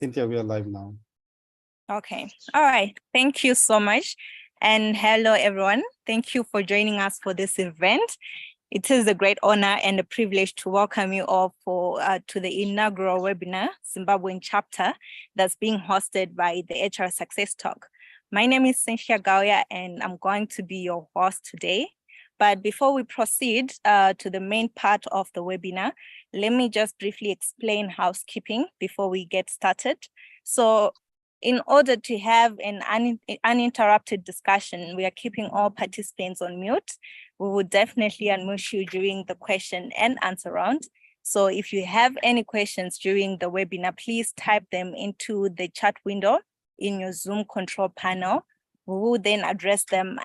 Cynthia, we are live now. Okay. All right. Thank you so much. And hello, everyone. Thank you for joining us for this event. It is a great honor and a privilege to welcome you all to the inaugural webinar, Zimbabwe Chapter, that's being hosted by the HR Success Talk. My name is Cynthia Gauya, and I'm going to be your host today. But before we proceed to the main part of the webinar, let me just briefly explain housekeeping before we get started. So in order to have an uninterrupted discussion, we are keeping all participants on mute. We will definitely unmute you during the question and answer round. So if you have any questions during the webinar, please type them into the chat window in your Zoom control panel. We will then address them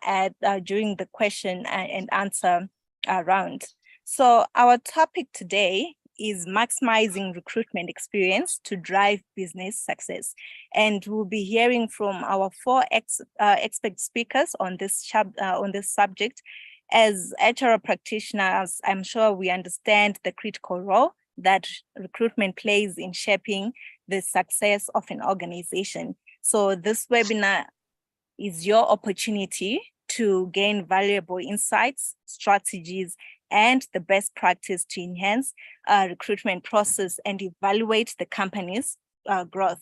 during the question and answer round. So our topic today is maximizing recruitment experience to drive business success. And we'll be hearing from our four expert speakers on this subject. As HR practitioners, I'm sure we understand the critical role that recruitment plays in shaping the success of an organization. So this webinar is your opportunity to gain valuable insights, strategies, and the best practice to enhance recruitment process and evaluate the company's growth.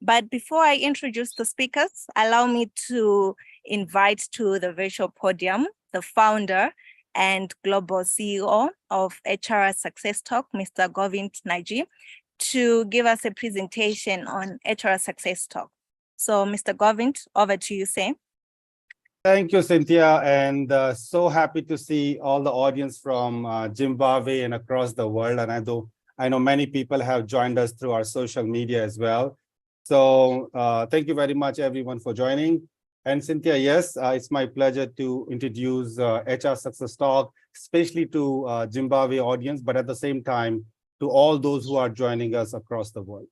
But before I introduce the speakers, allow me to invite to the virtual podium the founder and global CEO of HR Success Talk, Mr. Govind Naji, to give us a presentation on HR Success Talk. So Mr. Govind, over to you, sir. Thank you, Cynthia, and so happy to see all the audience from Zimbabwe and across the world. And I know many people have joined us through our social media as well. So thank you very much, everyone, for joining. And Cynthia, yes, it's my pleasure to introduce HR Success Talk, especially to Zimbabwe audience, but at the same time, to all those who are joining us across the world.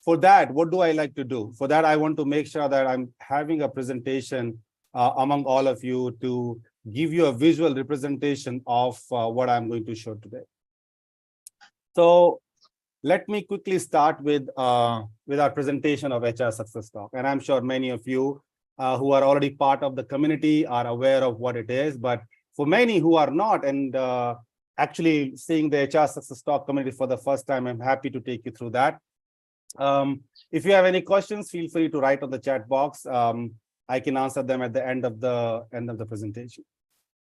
For that, what do I like to do? For that, I want to make sure that I'm having a presentation among all of you to give you a visual representation of what I'm going to show today. So let me quickly start with our presentation of HR Success Talk. And I'm sure many of you who are already part of the community are aware of what it is. But for many who are not and actually seeing the HR Success Talk community for the first time, I'm happy to take you through that. If you have any questions, feel free to write on the chat box. I can answer them at the end of the presentation.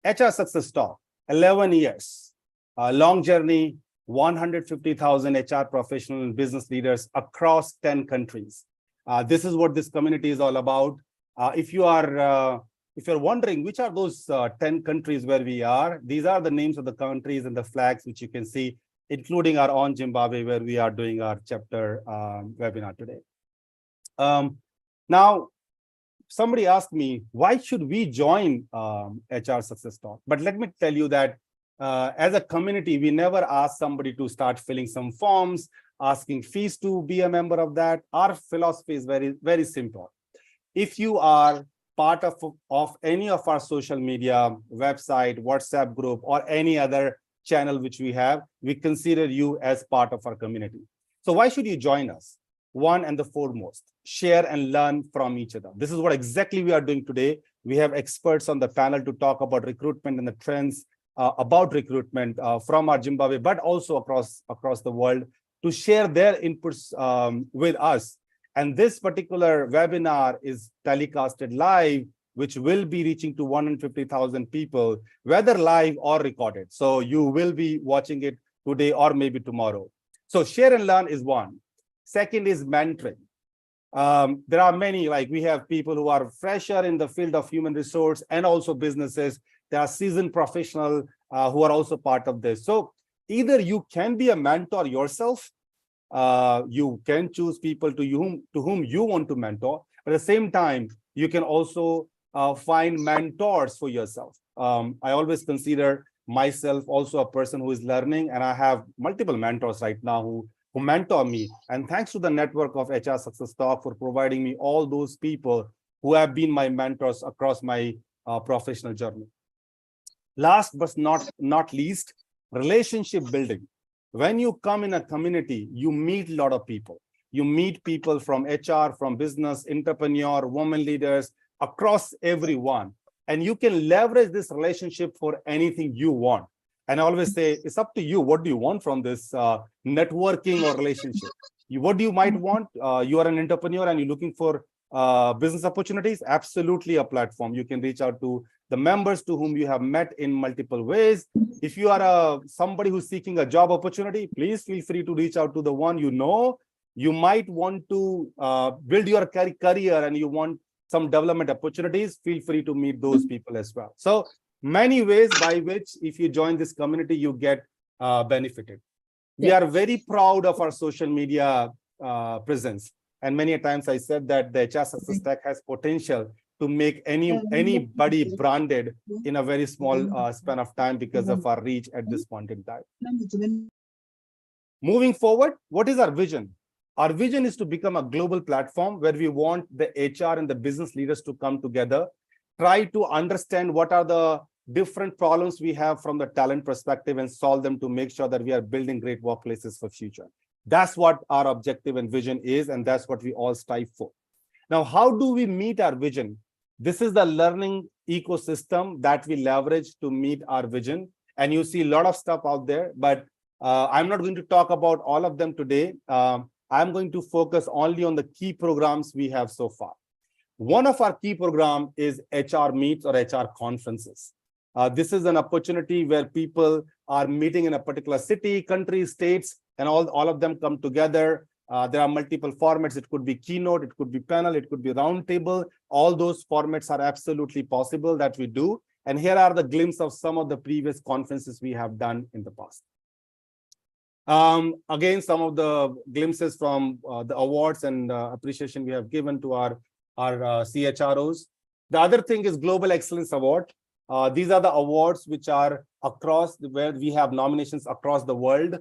HR Success Talk, 11 years, long journey, 150,000 HR professional and business leaders across 10 countries. This is what this community is all about. If you're wondering which are those 10 countries where we are, these are the names of the countries and the flags which you can see, including our own Zimbabwe, where we are doing our chapter webinar today. Now, somebody asked me, why should we join HR Success Talk? But let me tell you that as a community, we never ask somebody to start filling some forms, asking fees to be a member of that. Our philosophy is very, very simple. If you are part of any of our social media, website, WhatsApp group, or any other channel which we have, we consider you as part of our community. So why should you join us? One and the foremost, share and learn from each other. This is what exactly we are doing today. We have experts on the panel to talk about recruitment and the trends about recruitment from our Zimbabwe, but also across the world, to share their inputs with us. And this particular webinar is telecasted live, which will be reaching to 150,000 people, whether live or recorded. So you will be watching it today or maybe tomorrow. So share and learn is one. Second is mentoring. There are many, like we have people who are fresher in the field of human resource and also businesses. There are seasoned professionals who are also part of this. So either you can be a mentor yourself, you can choose people to whom you want to mentor. At the same time, you can also find mentors for yourself. I always consider myself also a person who is learning, and I have multiple mentors right now who mentor me. And thanks to the network of HR Success Talk for providing me all those people who have been my mentors across my professional journey. Last but not least, relationship building. When you come in a community, you meet a lot of people. You meet people from HR, from business, entrepreneur, women leaders, across everyone. And you can leverage this relationship for anything you want. And I always say, it's up to you. What do you want from this networking or relationship? What do you might want? You are an entrepreneur and you're looking for business opportunities. Absolutely a platform. You can reach out to the members to whom you have met in multiple ways. If you are somebody who's seeking a job opportunity, please feel free to reach out to the one you know. You might want to build your career and you want some development opportunities, feel free to meet those people as well. So many ways by which, if you join this community, you get benefited. We are very proud of our social media presence. And many times I said that the HR Success Tech has potential to make anybody branded in a very small span of time because of our reach at this point in time. Moving forward, what is our vision? Our vision is to become a global platform where we want the HR and the business leaders to come together, try to understand what are the different problems we have from the talent perspective and solve them to make sure that we are building great workplaces for future. That's what our objective and vision is, and that's what we all strive for. Now, how do we meet our vision? This is the learning ecosystem that we leverage to meet our vision. And you see a lot of stuff out there, but I'm not going to talk about all of them today. I'm going to focus only on the key programs we have so far. One of our key programs is HR meets or HR conferences. This is an opportunity where people are meeting in a particular city, country, states, and all of them come together. There are multiple formats. It could be keynote, it could be panel, it could be roundtable. All those formats are absolutely possible that we do. And here are the glimpses of some of the previous conferences we have done in the past. Again, some of the glimpses from the awards and appreciation we have given to our CHROs. The other thing is Global Excellence Award. These are the awards which are across where we have nominations across the world.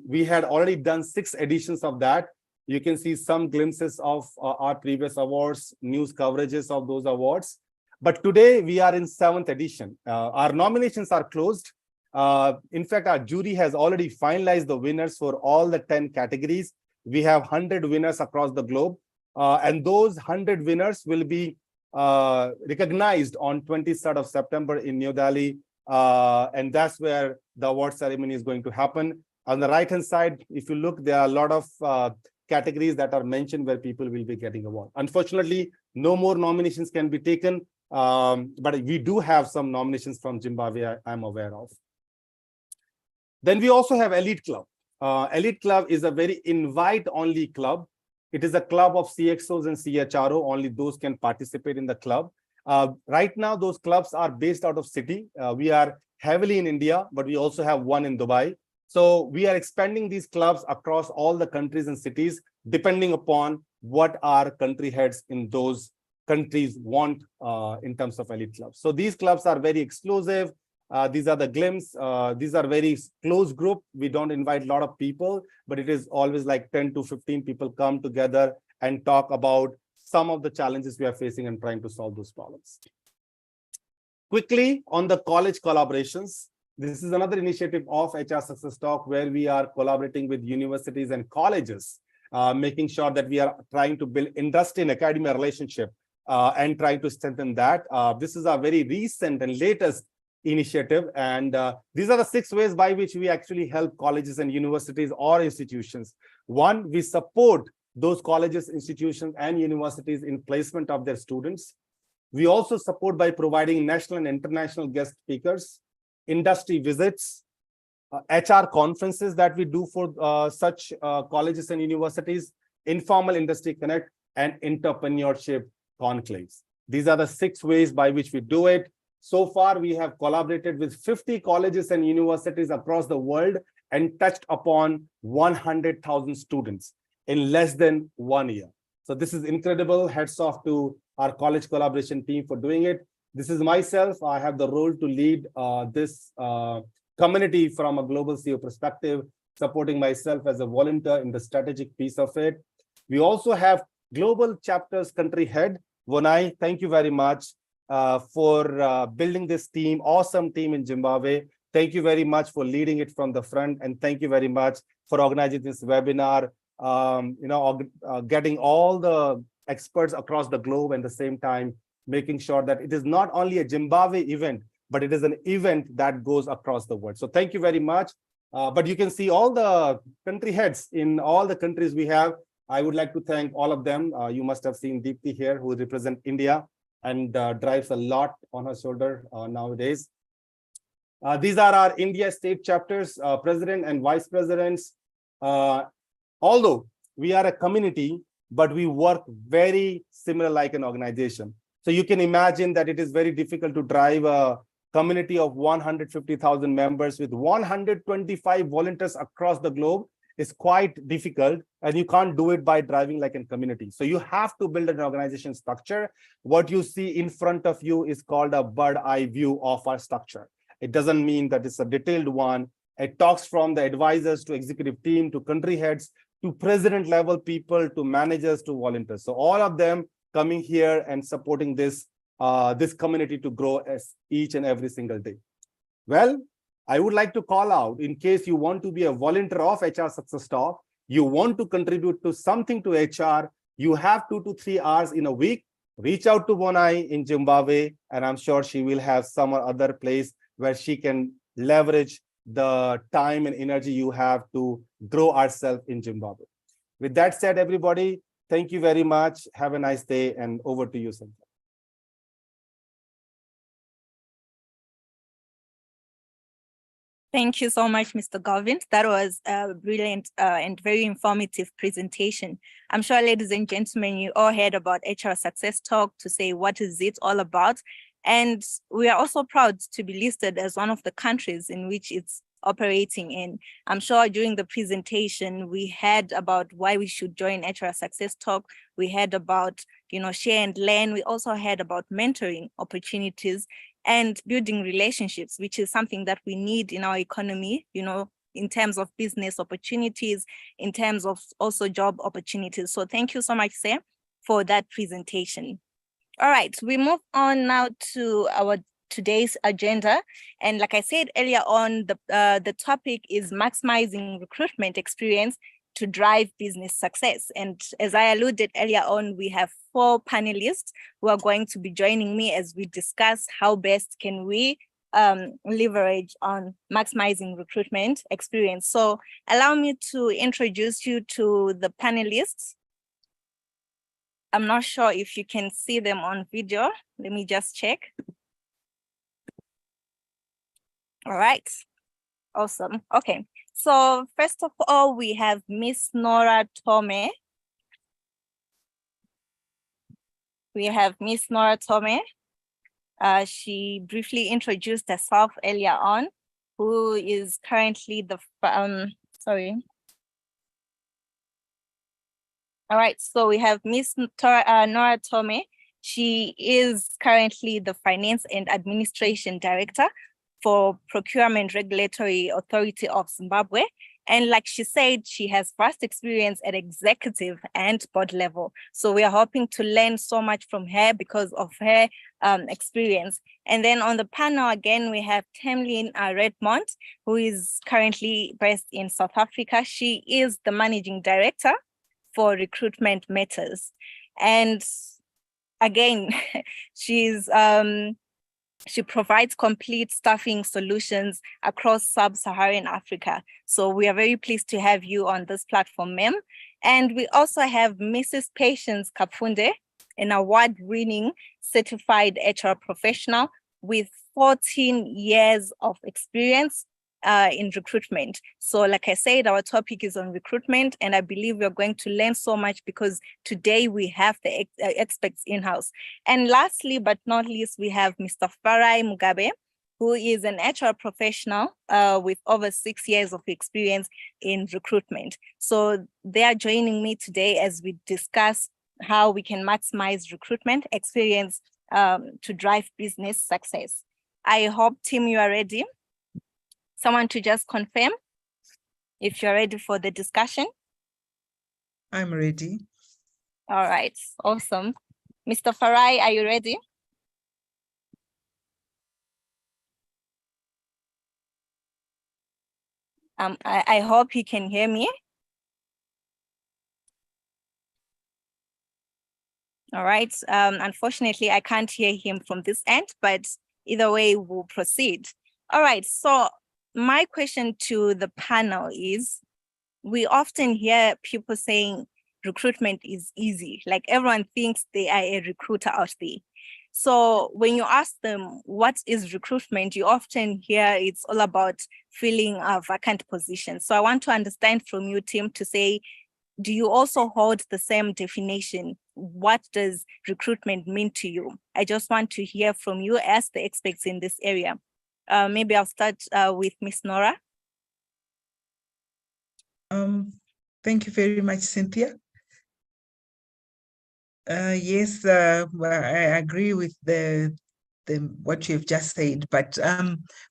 We had already done 6 editions of that. You can see some glimpses of our previous awards, news coverages of those awards. But today we are in 7th edition. Our nominations are closed. In fact, our jury has already finalized the winners for all the 10 categories. We have 100 winners across the globe. And those 100 winners will be recognized on 23rd of September in New Delhi. And that's where the award ceremony is going to happen. On the right-hand side, if you look, there are a lot of categories that are mentioned where people will be getting award. Unfortunately, no more nominations can be taken, but we do have some nominations from Zimbabwe I'm aware of. Then we also have Elite Club. Elite Club is a very invite-only club. It is a club of CXOs and CHRO. Only those can participate in the club. Right now, those clubs are based out of city. We are heavily in India, but we also have one in Dubai. So we are expanding these clubs across all the countries and cities, depending upon what our country heads in those countries want in terms of elite clubs. So these clubs are very exclusive. These are the glimpses. These are very close group. We don't invite a lot of people, but it is always like 10 to 15 people come together and talk about some of the challenges we are facing and trying to solve those problems. Quickly on the college collaborations. This is another initiative of HR Success Talk where we are collaborating with universities and colleges, making sure that we are trying to build industry and academia relationship and trying to strengthen that. This is a very recent and latest initiative. And these are the 6 ways by which we actually help colleges and universities or institutions. One, we support those colleges, institutions, and universities in placement of their students. We also support by providing national and international guest speakers, industry visits, HR conferences that we do for such colleges and universities, informal industry connect, and entrepreneurship conclaves. These are the 6 ways by which we do it. So far, we have collaborated with 50 colleges and universities across the world and touched upon 100,000 students in less than 1 year. So this is incredible. Hats off to our college collaboration team for doing it. This is myself. I have the role to lead this community from a global CEO perspective, supporting myself as a volunteer in the strategic piece of it. We also have global chapters country head. Vonai, thank you very much for building this team, awesome team in Zimbabwe. Thank you very much for leading it from the front, and thank you very much for organizing this webinar. Getting all the experts across the globe and at the same time making sure that it is not only a Zimbabwe event, but it is an event that goes across the world. So thank you very much. But you can see all the country heads in all the countries we have. I would like to thank all of them. You must have seen Deepthi here, who represents India and drives a lot on her shoulder nowadays. These are our India state chapters, president and vice presidents. Although we are a community, but we work very similar like an organization. So you can imagine that it is very difficult to drive a community of 150,000 members with 125 volunteers across the globe. Is quite difficult, and you can't do it by driving like a community. So you have to build an organization structure. What you see in front of you is called a bird eye view of our structure. It doesn't mean that it's a detailed one. It talks from the advisors to executive team to country heads to president level people to managers to volunteers. So all of them coming here and supporting this this community to grow as each and every single day. Well, I would like to call out, in case you want to be a volunteer of HR Success Talk, you want to contribute to something to HR, you have 2 to 3 hours in a week, reach out to Bonai in Zimbabwe, and I'm sure she will have some other place where she can leverage the time and energy you have to grow ourselves in Zimbabwe. With that said, everybody, thank you very much. Have a nice day, and over to you, Cynthia. Thank you so much, Mr. Govind. That was a brilliant and very informative presentation. I'm sure, ladies and gentlemen, you all heard about HR Success Talk, to say what is it all about. And we are also proud to be listed as one of the countries in which it's operating in. I'm sure during the presentation, we heard about why we should join HR Success Talk. We heard about, share and learn. We also heard about mentoring opportunities and building relationships, which is something that we need in our economy, in terms of business opportunities, in terms of also job opportunities. So thank you so much, Sam, for that presentation. All right, we move on now to our today's agenda. And like I said earlier on, the topic is maximizing recruitment experience to drive business success. And as I alluded earlier on, we have 4 panelists who are going to be joining me as we discuss how best can we leverage on maximizing recruitment experience. So allow me to introduce you to the panelists. I'm not sure if you can see them on video. Let me just check. All right, awesome. Okay, so first of all, we have Miss Nora Tome. We have Miss Nora Tome. She briefly introduced herself earlier on, who is currently the, All right, so we have Miss Nora Tome. She is currently the Finance and Administration Director for Procurement Regulatory Authority of Zimbabwe. And like she said, she has vast experience at executive and board level. So we are hoping to learn so much from her because of her experience. And then on the panel, again, we have Tamlyn Redmond, who is currently based in South Africa. She is the Managing Director for Recruitment Matters. And again, she provides complete staffing solutions across sub-Saharan Africa. So we are very pleased to have you on this platform, ma'am. And we also have Mrs. Patience Kapfunde, an award-winning certified HR professional with 14 years of experience in recruitment. So like I said, our topic is on recruitment, and I believe we're going to learn so much because today we have the experts in-house. And lastly, but not least, we have Mr. Farai Mugabe, who is an HR professional with over 6 years of experience in recruitment. So they are joining me today as we discuss how we can maximize recruitment experience to drive business success. I hope, team, you are ready. Someone to just confirm if you're ready for the discussion. I'm ready. All right, awesome. Mr. Farai, are you ready? I hope you can hear me. All right. Unfortunately, I can't hear him from this end, but either way, we'll proceed. All right. So my question to the panel is, we often hear people saying recruitment is easy. Like everyone thinks they are a recruiter out there. So when you ask them, what is recruitment? You often hear it's all about filling a vacant position. So I want to understand from you, Tim, to say, do you also hold the same definition? What does recruitment mean to you? I just want to hear from you as the experts in this area. Maybe I'll start with Miss Nora. Thank you very much, Cynthia. Yes, well, I agree with what you have just said, but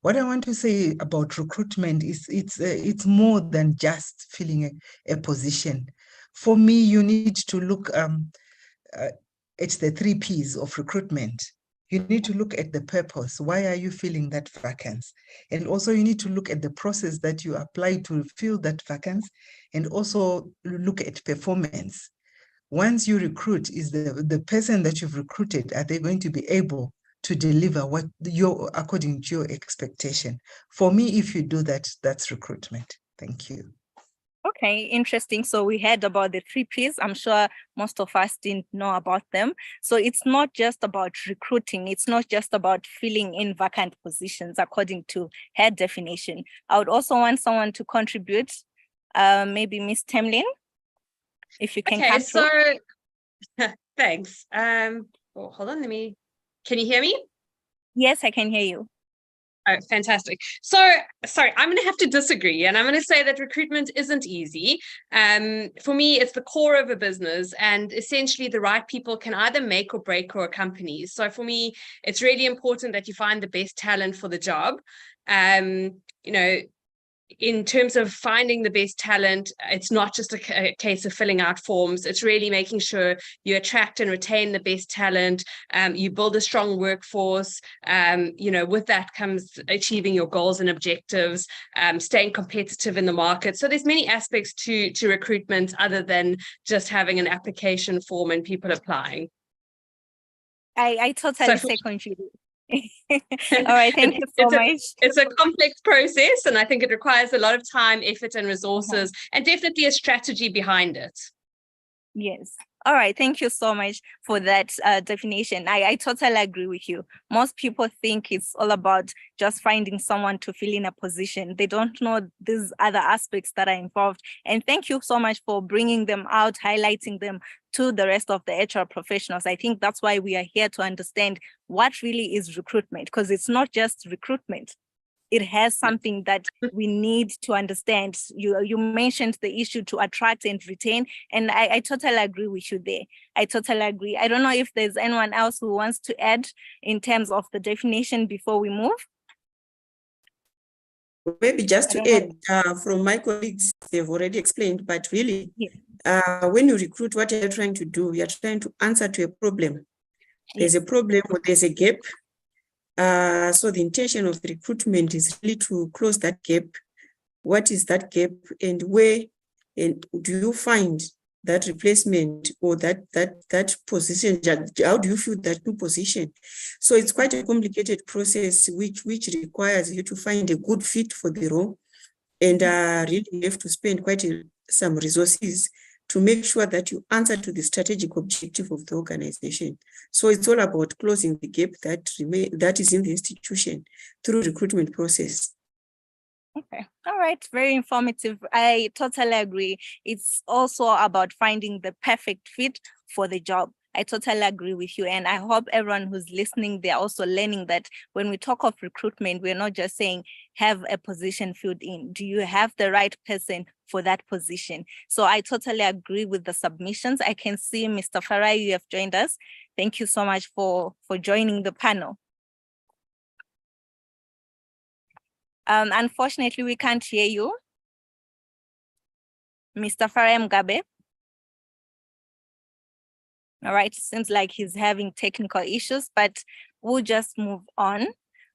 what I want to say about recruitment is it's more than just filling a position. For me, you need to look at the 3 Ps of recruitment. You need to look at the purpose. Why are you filling that vacancy? And also you need to look at the process that you apply to fill that vacancy, and also look at performance. Once you recruit, is the person that you've recruited, are they going to be able to deliver what according to your expectation? For me, if you do that, that's recruitment. Thank you. Okay, interesting. So we heard about the 3 Ps. I'm sure most of us didn't know about them. So it's not just about recruiting. It's not just about filling in vacant positions according to her definition. I would also want someone to contribute, maybe Miss Tamlyn, if you can come through. So thanks. Hold on, can you hear me? Yes, I can hear you. Oh, fantastic. So, sorry, I'm going to have to disagree, and I'm going to say that recruitment isn't easy. For me, it's the core of a business, and essentially the right people can either make or break a company. So for me, it's really important that you find the best talent for the job. In terms of finding the best talent, it's not just a case of filling out forms. It's really making sure you attract and retain the best talent. You build a strong workforce. With that comes achieving your goals and objectives, staying competitive in the market. So there's many aspects to recruitment other than just having an application form and people applying. I totally second you. All right, thank you so much. It's a complex process, and I think it requires a lot of time, effort, and resources, and definitely a strategy behind it. Yes. All right. Thank you so much for that definition. I totally agree with you. Most people think it's all about just finding someone to fill in a position. They don't know these other aspects that are involved. And thank you so much for bringing them out, highlighting them to the rest of the HR professionals. I think that's why we are here, to understand what really is recruitment, because it's not just recruitment. It has something that we need to understand. You mentioned the issue to attract and retain, and I totally agree with you there. I totally agree. I don't know if there's anyone else who wants to add in terms of the definition before we move. Maybe just to add, from my colleagues, they've already explained, but really, when you recruit, what you're trying to do, you're trying to answer to a problem. There's a problem or there's a gap. So the intention of the recruitment is really to close that gap. What is that gap, and where do you find that replacement or that position? How do you fill that new position? So it's quite a complicated process which requires you to find a good fit for the role, and really you have to spend quite some resources to make sure that you answer to the strategic objective of the organization. So it's all about closing the gap that is in the institution through recruitment process. Okay. All right. Very informative. I totally agree. It's also about finding the perfect fit for the job. I totally agree with you. And I hope everyone who's listening, they're also learning that when we talk of recruitment, we're not just saying have a position filled in. Do you have the right person for that position? So I totally agree with the submissions. I can see Mr. Farai, you have joined us. Thank you so much for joining the panel. Unfortunately, we can't hear you. Mr. Farai Mugabe. All right, seems like he's having technical issues, but we'll just move on.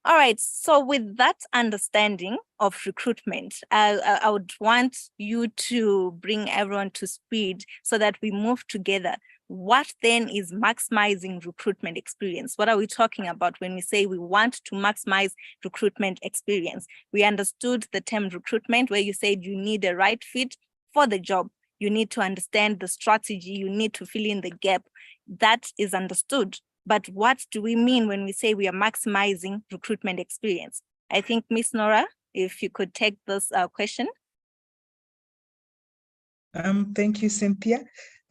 All right. So with that understanding of recruitment, I would want you to bring everyone to speed so that we move together. What then is maximizing recruitment experience? What are we talking about when we say we want to maximize recruitment experience? We understood the term recruitment, where you said you need a right fit for the job. You need to understand the strategy. You need to fill in the gap. That is understood. But what do we mean when we say we are maximizing recruitment experience? I think Miss Nora, if you could take this question. Thank you, Cynthia.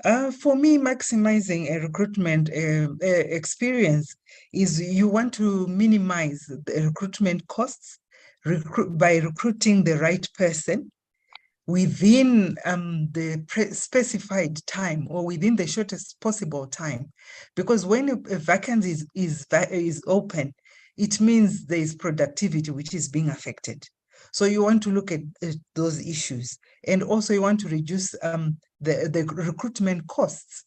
For me, maximizing a recruitment experience is you want to minimize the recruitment costs by recruiting the right person within the specified time, or within the shortest possible time. Because when a vacancy is open, it means there is productivity which is being affected. So you want to look at those issues, and also you want to reduce the recruitment costs,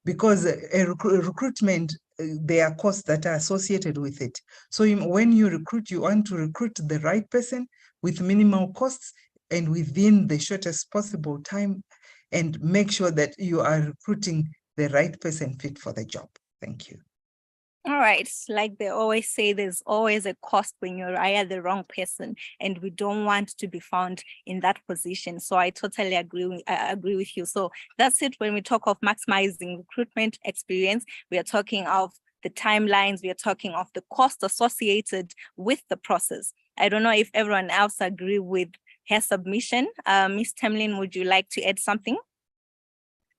because a recruitment, there are costs that are associated with it. So when you recruit, you want to recruit the right person with minimal costs and within the shortest possible time, and make sure that you are recruiting the right person fit for the job. Thank you. All right. Like they always say, there's always a cost when you hire the wrong person, and we don't want to be found in that position. So I totally agree with you. So that's it. When we talk of maximizing recruitment experience, we are talking of the timelines, we are talking of the cost associated with the process. I don't know if everyone else agree with her submission. Ms. Tamlyn, would you like to add something?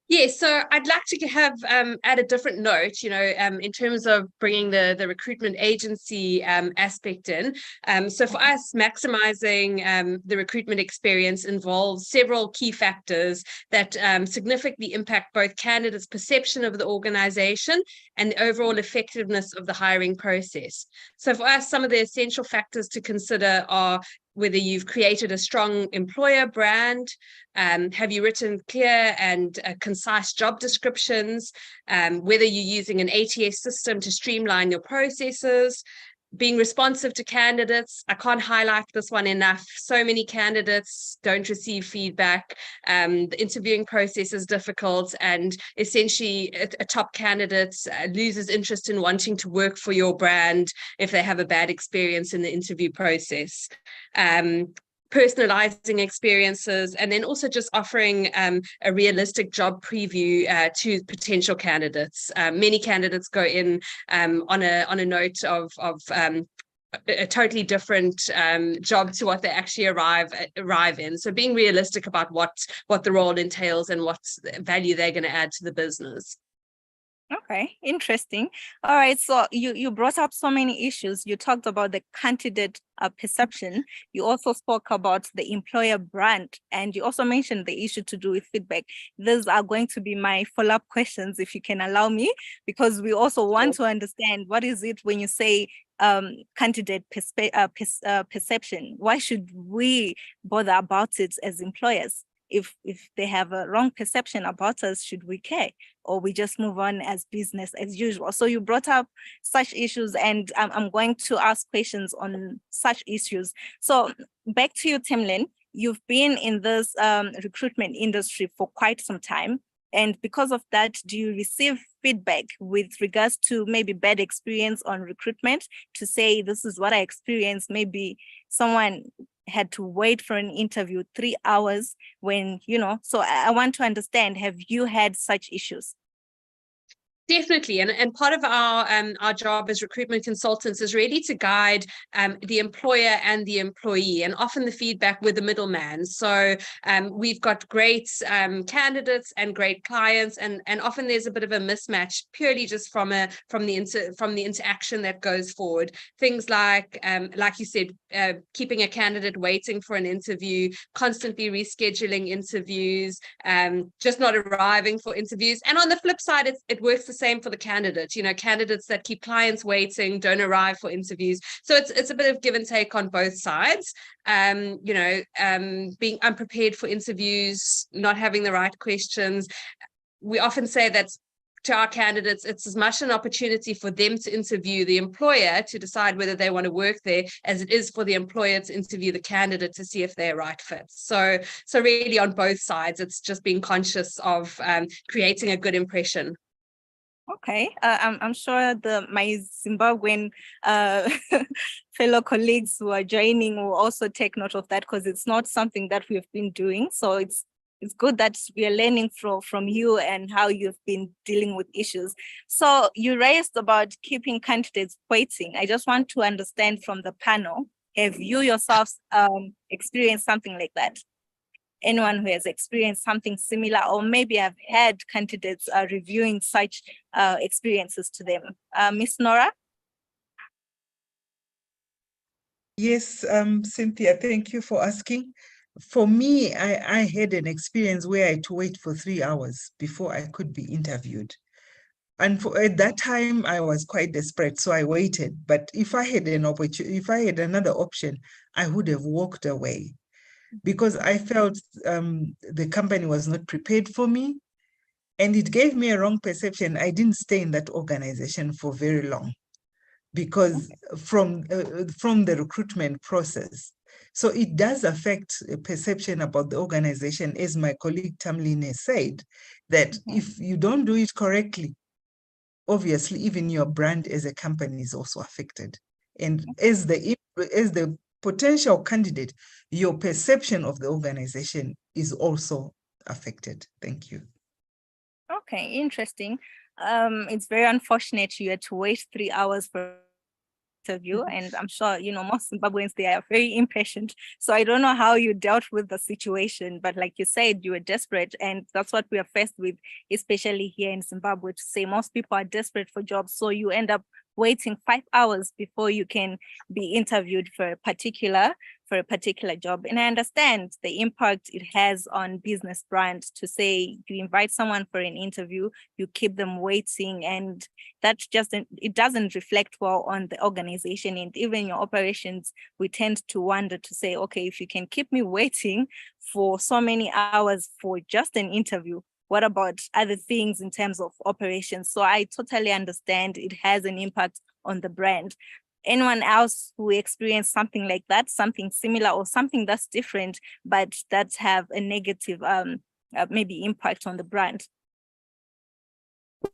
Yes, so I'd like to have add a different note, in terms of bringing the recruitment agency aspect in. So for us, maximizing the recruitment experience involves several key factors that significantly impact both candidates' perception of the organization and the overall effectiveness of the hiring process. So for us, some of the essential factors to consider are whether you've created a strong employer brand, have you written clear and concise job descriptions, whether you're using an ATS system to streamline your processes, being responsive to candidates. I can't highlight this one enough. So many candidates don't receive feedback. The interviewing process is difficult, and essentially a top candidate loses interest in wanting to work for your brand if they have a bad experience in the interview process. Personalizing experiences, and then also just offering a realistic job preview to potential candidates. Many candidates go in on a note of a totally different job to what they actually arrive in. So being realistic about what the role entails and what value they're going to add to the business. Okay, interesting. All right, so you brought up so many issues. You talked about the candidate perception. You also spoke about the employer brand, and you also mentioned the issue to do with feedback. These are going to be my follow-up questions, if you can allow me, because we also want to understand what is it when you say candidate perception. Why should we bother about it as employers? If they have a wrong perception about us, should we care, or we just move on as business as usual? So you brought up such issues, and I'm going to ask questions on such issues. So back to you, Tamlyn. You've been in this recruitment industry for quite some time. And because of that, do you receive feedback with regards to maybe bad experience on recruitment, to say, this is what I experienced? Maybe someone had to wait for an interview 3 hours when, so I want to understand, have you had such issues? Definitely. And part of our job as recruitment consultants is really to guide the employer and the employee, and often the feedback with the middleman. So we've got great candidates and great clients, and often there's a bit of a mismatch purely just from the interaction that goes forward. Things like you said, keeping a candidate waiting for an interview, constantly rescheduling interviews, just not arriving for interviews. And on the flip side, it works the same for the candidate. Candidates that keep clients waiting, don't arrive for interviews. So it's a bit of give and take on both sides. Being unprepared for interviews, not having the right questions. We often say that to our candidates, it's as much an opportunity for them to interview the employer to decide whether they want to work there as it is for the employer to interview the candidate to see if they're right fit. So really on both sides, it's just being conscious of creating a good impression. Okay, I'm sure my Zimbabwean fellow colleagues who are joining will also take note of that, because it's not something that we've been doing. So it's good that we are learning from you and how you've been dealing with issues. So you raised about keeping candidates waiting. I just want to understand from the panel, have you yourselves experienced something like that? Anyone who has experienced something similar, or maybe have had candidates reviewing such experiences to them. Miss Nora? Yes, Cynthia, thank you for asking. For me, I had an experience where I had to wait for 3 hours before I could be interviewed. And at that time, I was quite desperate, so I waited. But if I had an opportunity, if I had another option, I would have walked away, because I felt the company was not prepared for me, and it gave me a wrong perception. I didn't stay in that organization for very long because from the recruitment process. So it does affect a perception about the organization, as my colleague Tamlyn has said, that if you don't do it correctly, obviously even your brand as a company is also affected. And as the potential candidate, your perception of the organization is also affected. Thank you. Okay, interesting. It's very unfortunate you had to wait 3 hours for interview, and I'm sure most Zimbabweans, they are very impatient. So I don't know how you dealt with the situation, but like you said, you were desperate, and that's what we are faced with, especially here in Zimbabwe. To say most people are desperate for jobs, so you end up waiting 5 hours before you can be interviewed for a particular job. And I understand the impact it has on business brands to say you invite someone for an interview, you keep them waiting, and it doesn't reflect well on the organization and even your operations. We tend to wonder to say, okay, if you can keep me waiting for so many hours for just an interview, what about other things in terms of operations? So I totally understand it has an impact on the brand. Anyone else who experienced something like that, something similar or something that's different, but that have a negative maybe impact on the brand?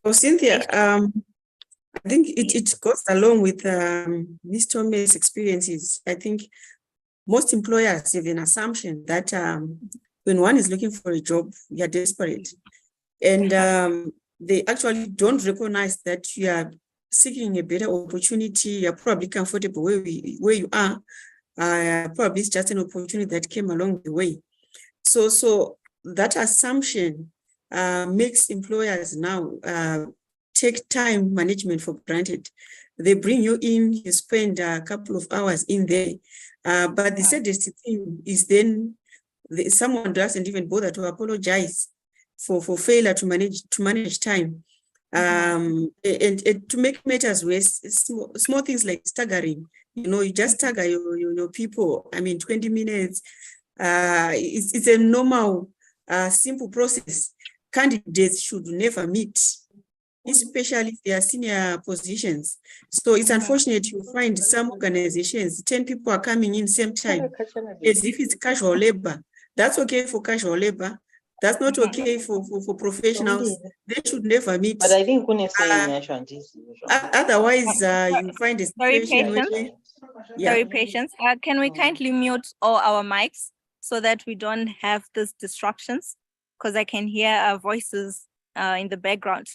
Well, Cynthia, I think it goes along with Ms. Tome's experiences. I think most employers have an assumption that when one is looking for a job, you are desperate. And they actually don't recognize that you are seeking a better opportunity. You're probably comfortable where you are. Probably it's just an opportunity that came along the way. So that assumption makes employers now take time management for granted. They bring you in, you spend a couple of hours in there, but the saddest thing is then someone doesn't even bother to apologize for failure to manage time. And to make matters worse, small things like staggering, you just stagger your people. I mean, 20 minutes, it's a normal, simple process. Candidates should never meet, especially if they are senior positions. So it's unfortunate you find some organizations, 10 people are coming in same time, as if it's casual labor. That's okay for casual labor. That's not okay for professionals. They should never meet. But I think otherwise, you find a situation where... Sorry, Patience. Can we kindly mute all our mics so that we don't have these disruptions? Because I can hear our voices in the background.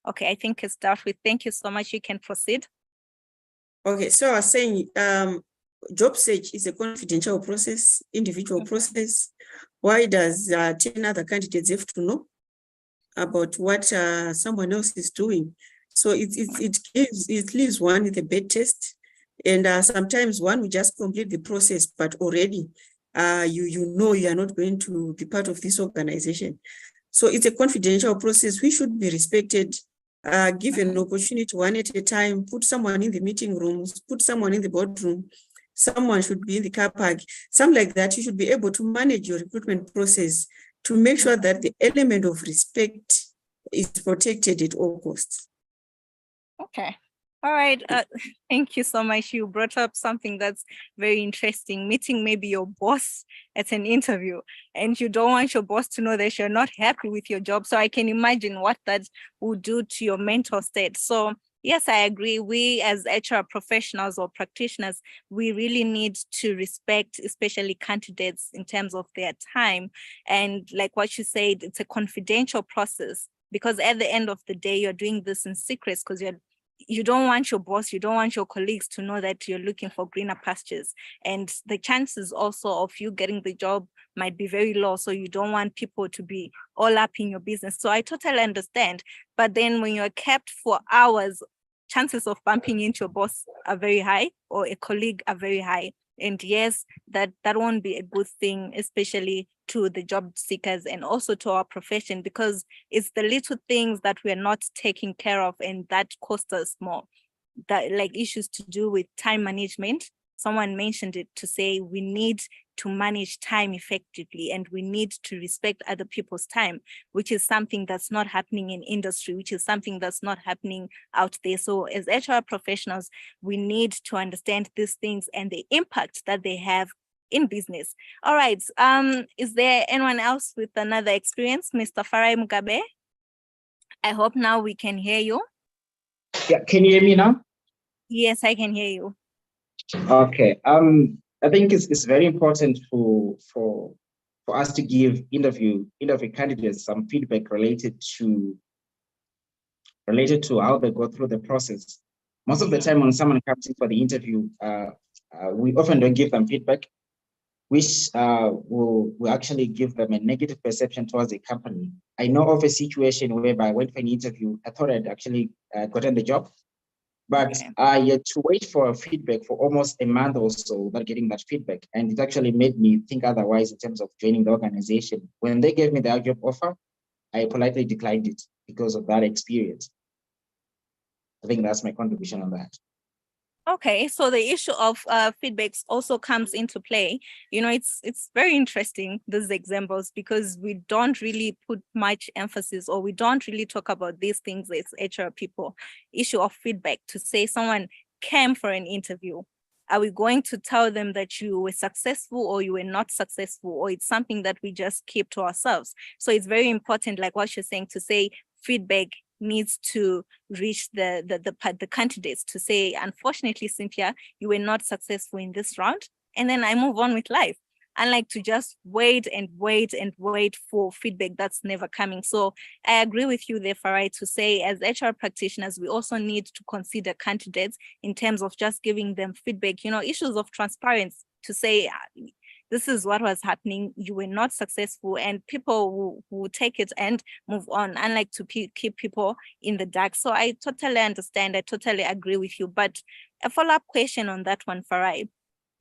Okay, I think it's dealt with. Thank you so much. You can proceed. Okay, so I was saying job search is a confidential process, individual process. Why does 10 other candidates have to know about what someone else is doing? So it leaves one with a bad taste. And sometimes one will just complete the process, but already you know you are not going to be part of this organization. So it's a confidential process. We should be respected, given an opportunity one at a time, put someone in the meeting rooms, put someone in the boardroom, someone should be in the car park, something like that. You should be able to manage your recruitment process to make sure that the element of respect is protected at all costs. Okay. All right. Thank you so much. You brought up something that's very interesting, meeting maybe your boss at an interview, and you don't want your boss to know that you're not happy with your job. So I can imagine what that would do to your mental state. So yes, I agree. We as HR professionals or practitioners, we really need to respect, especially candidates in terms of their time. And like what you said, it's a confidential process, because at the end of the day, you're doing this in secret because you don't want your boss, you don't want your colleagues to know that you're looking for greener pastures. And the chances also of you getting the job might be very low. So you don't want people to be all up in your business. So I totally understand. But then when you're kept for hours, chances of bumping into your boss are very high, or a colleague are very high. And yes, that won't be a good thing, especially to the job seekers and also to our profession, because it's the little things that we're not taking care of and that cost us more. That, like, issues to do with time management. Someone mentioned it, to say we need to manage time effectively and we need to respect other people's time, which is something that's not happening in industry, which is something that's not happening out there. So as HR professionals, we need to understand these things and the impact that they have in business. All right. Is there anyone else with another experience? Mr. Farai Mugabe? I hope now we can hear you. Yeah, can you hear me now? Yes, I can hear you. Okay. I think it's very important for us to give interview candidates some feedback related to how they go through the process. Most of the time when someone comes in for the interview, we often don't give them feedback, which will actually give them a negative perception towards the company. I know of a situation whereby I went for an interview, I thought I'd actually gotten the job, but I had to wait for feedback for almost a month or so without getting that feedback. And it actually made me think otherwise in terms of joining the organization. When they gave me the job offer, I politely declined it because of that experience. I think that's my contribution on that. Okay, so the issue of feedbacks also comes into play. You know, it's very interesting, these examples, because we don't really put much emphasis, or we don't really talk about these things as HR people. Issue of feedback, to say someone came for an interview. Are we going to tell them that you were successful or you were not successful, or it's something that we just keep to ourselves? So it's very important, like what you're saying, to say feedback needs to reach the candidates, to say, unfortunately, Cynthia, you were not successful in this round, and then I move on with life. Unlike to just wait and wait and wait for feedback that's never coming. So I agree with you there, Farai, to say as HR practitioners, we also need to consider candidates in terms of just giving them feedback, you know, issues of transparency, to say, this is what was happening, you were not successful, and people will take it and move on, unlike to keep people in the dark. So I totally understand, I totally agree with you. But a follow-up question on that one, Farai,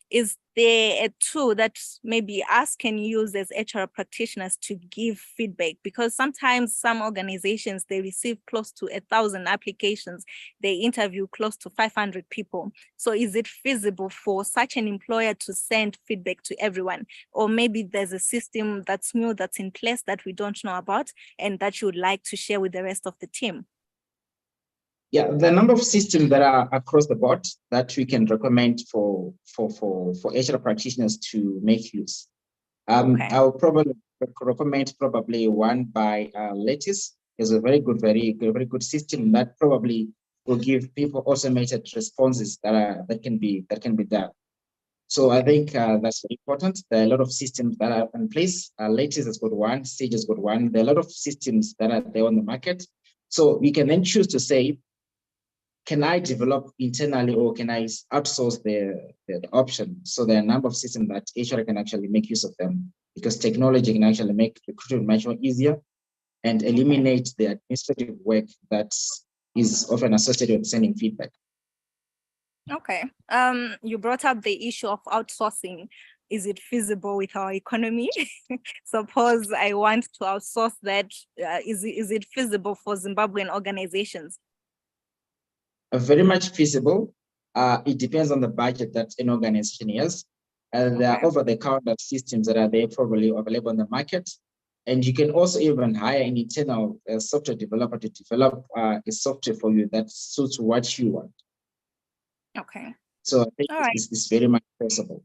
is there a tool that maybe us can use as HR practitioners to give feedback? Because sometimes some organizations, they receive close to 1,000 applications, they interview close to 500 people. So is it feasible for such an employer to send feedback to everyone? Or maybe there's a system that's new, that's in place, that we don't know about, and that you would like to share with the rest of the team? Yeah, the number of systems that are across the board that we can recommend for HR practitioners to make use. I'll probably recommend one by Lattice. Is a very good system that probably will give people automated responses that can be done. So I think that's very important. There are a lot of systems that are in place. Lattice has got one, Sage has got one. There are a lot of systems that are there on the market. So we can then choose to say, can I develop internally or can I outsource the option? So there are a number of systems that HR can actually make use of them, because technology can actually make recruitment much more easier and eliminate the administrative work that is often associated with sending feedback. Okay. You brought up the issue of outsourcing. Is it feasible with our economy? Suppose I want to outsource that. Is it feasible for Zimbabwean organizations? Very much feasible. It depends on the budget that an organization has. There are over-the-counter systems that are there probably available on the market. And you can also even hire an internal software developer to develop a software for you that suits what you want. Okay. So I think All right. it's very much possible.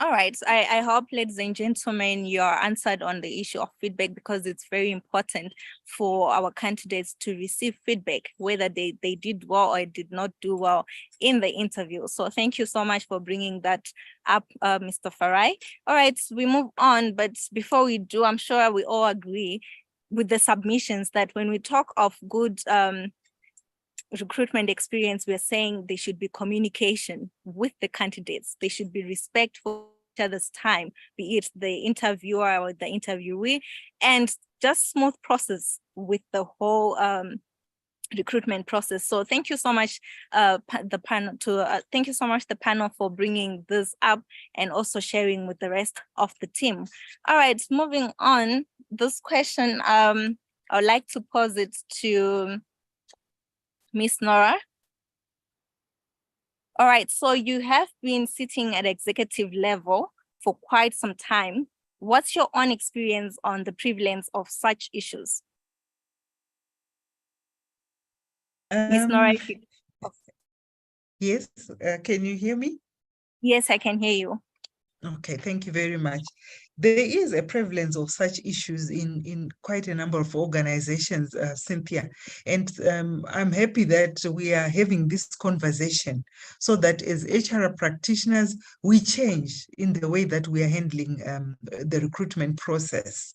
All right. I hope, ladies and gentlemen, you are answered on the issue of feedback, because it's very important for our candidates to receive feedback, whether they did well or did not do well in the interview. So thank you so much for bringing that up, Mr. Farai. All right, we move on. But before we do, I'm sure we all agree with the submissions that when we talk of good recruitment experience, we're saying there should be communication with the candidates. They should be respect for each other's time, be it the interviewer or the interviewee, and just smooth process with the whole recruitment process. So thank you so much, the panel for bringing this up and also sharing with the rest of the team. All right, moving on. This question, I would like to pose it to Miss Nora. All right, so you have been sitting at executive level for quite some time. What's your own experience on the prevalence of such issues? Miss Nora, yes, can you hear me? Yes, I can hear you. Okay, thank you very much. There is a prevalence of such issues in quite a number of organizations, Cynthia, and I'm happy that we are having this conversation so that as HR practitioners, we change in the way that we are handling the recruitment process.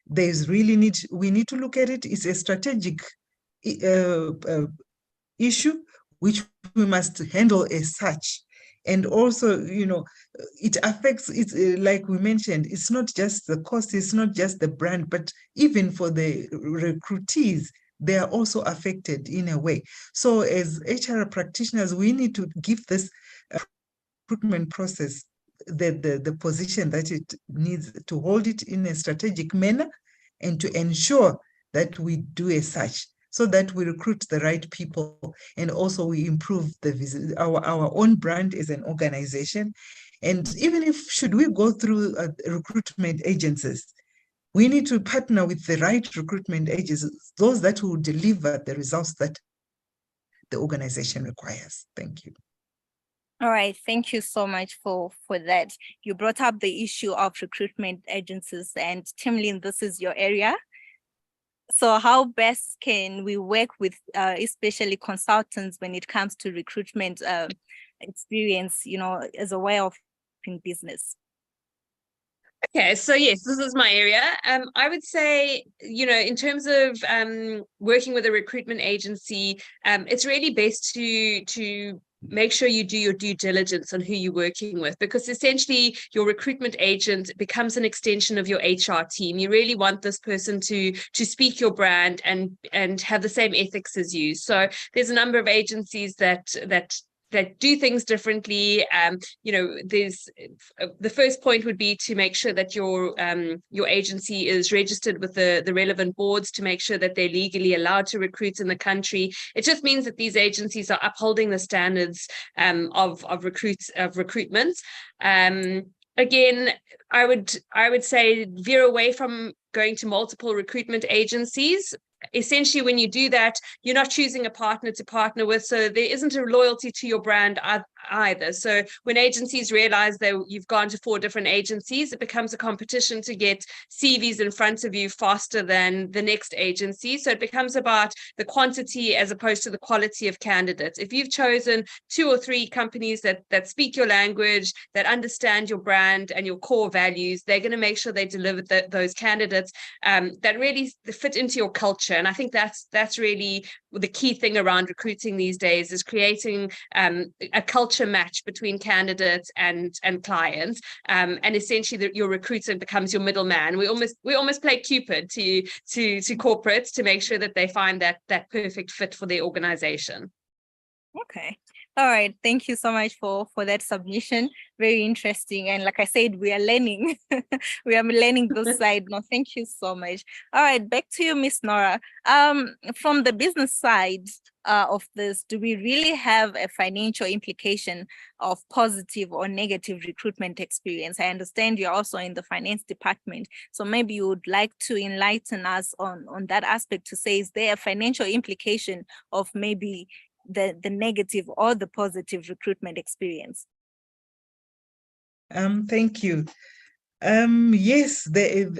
There's really we need to look at it. It's a strategic issue which we must handle as such. And also, it affects, like we mentioned, it's not just the cost, it's not just the brand, but even for the recruitees, they are also affected in a way. So as HR practitioners, we need to give this recruitment process the position that it needs, to hold it in a strategic manner and to ensure that we do as such, so that we recruit the right people and also we improve our own brand as an organization. And even if should we go through recruitment agencies, we need to partner with the right recruitment agencies, those that will deliver the results that the organization requires. Thank you. All right, thank you so much for that. You brought up the issue of recruitment agencies, and Tamlyn, this is your area. So how best can we work with especially consultants when it comes to recruitment experience, as a way of doing business? Okay, so yes, this is my area. I would say, in terms of working with a recruitment agency, it's really best to make sure you do your due diligence on who you're working with, because essentially your recruitment agent becomes an extension of your HR team. You really want this person to speak your brand and have the same ethics as you. So there's a number of agencies that do things differently. There's the first point would be to make sure that your agency is registered with the relevant boards to make sure that they're legally allowed to recruit in the country. It just means that these agencies are upholding the standards of recruitment. Again, I would say veer away from going to multiple recruitment agencies. Essentially, when you do that, you're not choosing a partner to partner with, so there isn't a loyalty to your brand either. So when agencies realize that you've gone to 4 different agencies, it becomes a competition to get CVs in front of you faster than the next agency. So it becomes about the quantity as opposed to the quality of candidates. If you've chosen 2 or 3 companies that speak your language, that understand your brand and your core values, they're going to make sure they deliver those candidates that really fit into your culture. And I think that's really the key thing around recruiting these days, is creating a culture match between candidates and clients, and essentially your recruiter becomes your middleman. We almost play Cupid to corporates to make sure that they find that perfect fit for their organization. Okay. All right. Thank you so much for that submission. Very interesting. And like I said, we are learning. We are learning this side. No, thank you so much. All right. Back to you, Miss Nora. From the business side, of this, do we really have a financial implication of positive or negative recruitment experience? I understand you're also in the finance department, so maybe you would like to enlighten us on that aspect to say, is there a financial implication of maybe the negative or the positive recruitment experience? Thank you. Yes,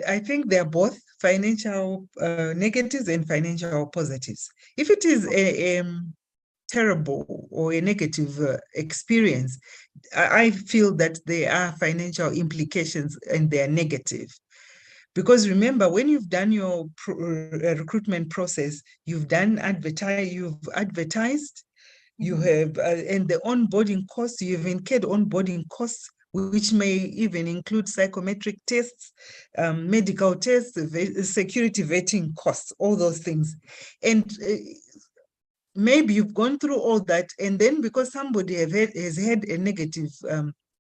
I think they are both financial negatives and financial positives. If it is a terrible or a negative experience, I feel that there are financial implications and they are negative. Because remember, when you've done your recruitment process, you've advertised, you have, and the onboarding costs, you've incurred onboarding costs, which may even include psychometric tests, medical tests, security vetting costs, all those things. And maybe you've gone through all that, and then because somebody has had a negative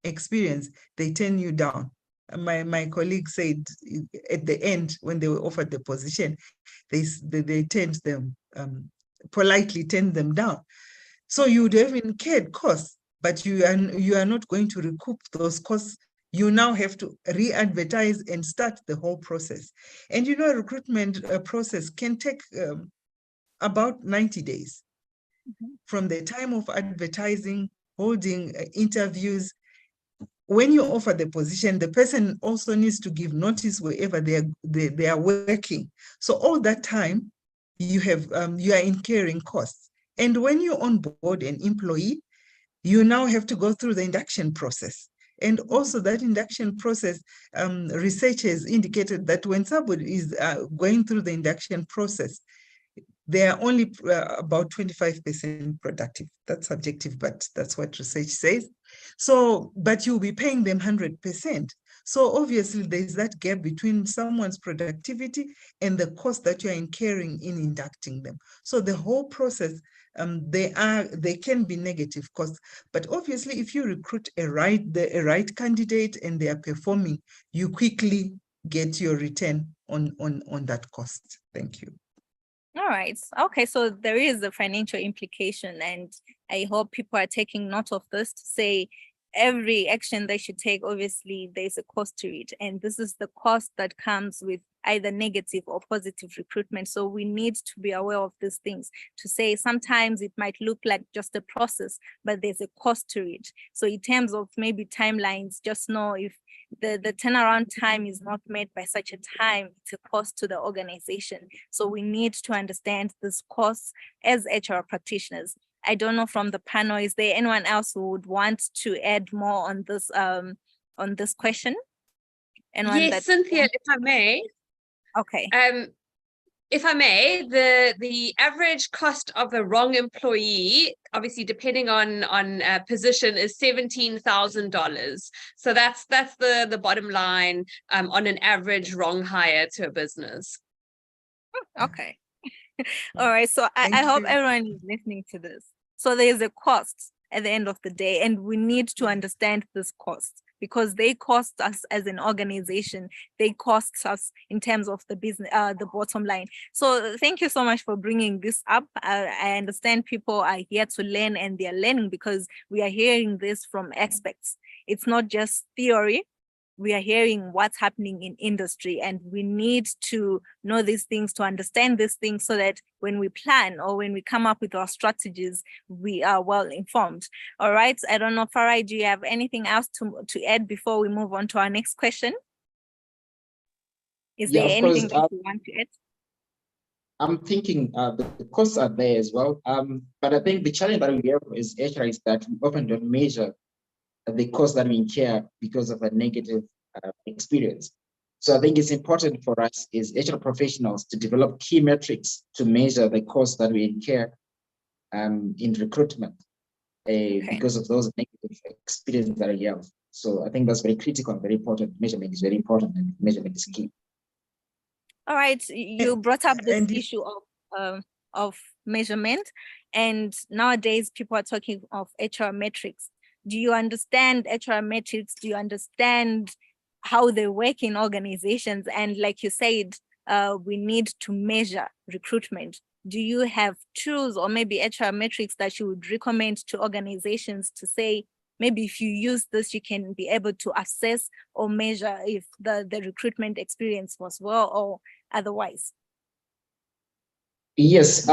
experience, they turn you down. My colleague said at the end, when they were offered the position, they turned them, politely turned them down. So you would have incurred costs, but you are not going to recoup those costs. You now have to re-advertise and start the whole process. And you know, a recruitment process can take about 90 days from the time of advertising, holding interviews. When you offer the position, the person also needs to give notice wherever they are working. So all that time, you are incurring costs. And when you onboard an employee, you now have to go through the induction process. And also that induction process, research has indicated that when somebody is going through the induction process, they are only about 25% productive. That's subjective, but that's what research says. So, but you'll be paying them 100%. So obviously there's that gap between someone's productivity and the cost that you're incurring in inducting them. So the whole process, they can be negative costs, but obviously if you recruit a right candidate and they are performing, you quickly get your return on that cost. Thank you. All right. Okay, so there is a financial implication, and I hope people are taking note of this to say every action they should take, obviously there's a cost to it, and this is the cost that comes with either negative or positive recruitment. So we need to be aware of these things to say sometimes it might look like just a process, but there's a cost to it. So in terms of maybe timelines, just know if the turnaround time is not met by such a time, it's a cost to the organization. So we need to understand this cost as HR practitioners. I don't know from the panel, is there anyone else who would want to add more on this question? Anyone? Yes, Cynthia, if I may. Okay. If I may, the average cost of a wrong employee, obviously depending on position, is $17,000. So that's the bottom line on an average wrong hire to a business. Okay. All right. So I hope everyone is listening to this. So there's a cost at the end of the day, and we need to understand this cost, because they cost us as an organization, they cost us in terms of the business, the bottom line. So thank you so much for bringing this up. I understand people are here to learn, and they are learning because we are hearing this from experts. It's not just theory. We are hearing what's happening in industry, and we need to know these things, to understand these things, so that when we plan or when we come up with our strategies, we are well informed. All right. I don't know, Farai, do you have anything else to add before we move on to our next question? Is there anything that you want to add? I'm thinking the costs are there as well. But I think the challenge that we have as HR is that we often don't measure the cost that we incur because of a negative experience. So I think it's important for us as HR professionals to develop key metrics to measure the cost that we incur in recruitment because of those negative experiences that we have. So I think that's very critical and very important. Measurement is very important, and measurement is key. All right, you brought up this issue of measurement, and nowadays people are talking of HR metrics. Do you understand HR metrics? Do you understand how they work in organizations? And like you said, we need to measure recruitment. do you have tools or maybe HR metrics that you would recommend to organizations to say, maybe if you use this, you can be able to assess or measure if the recruitment experience was well or otherwise? Yes,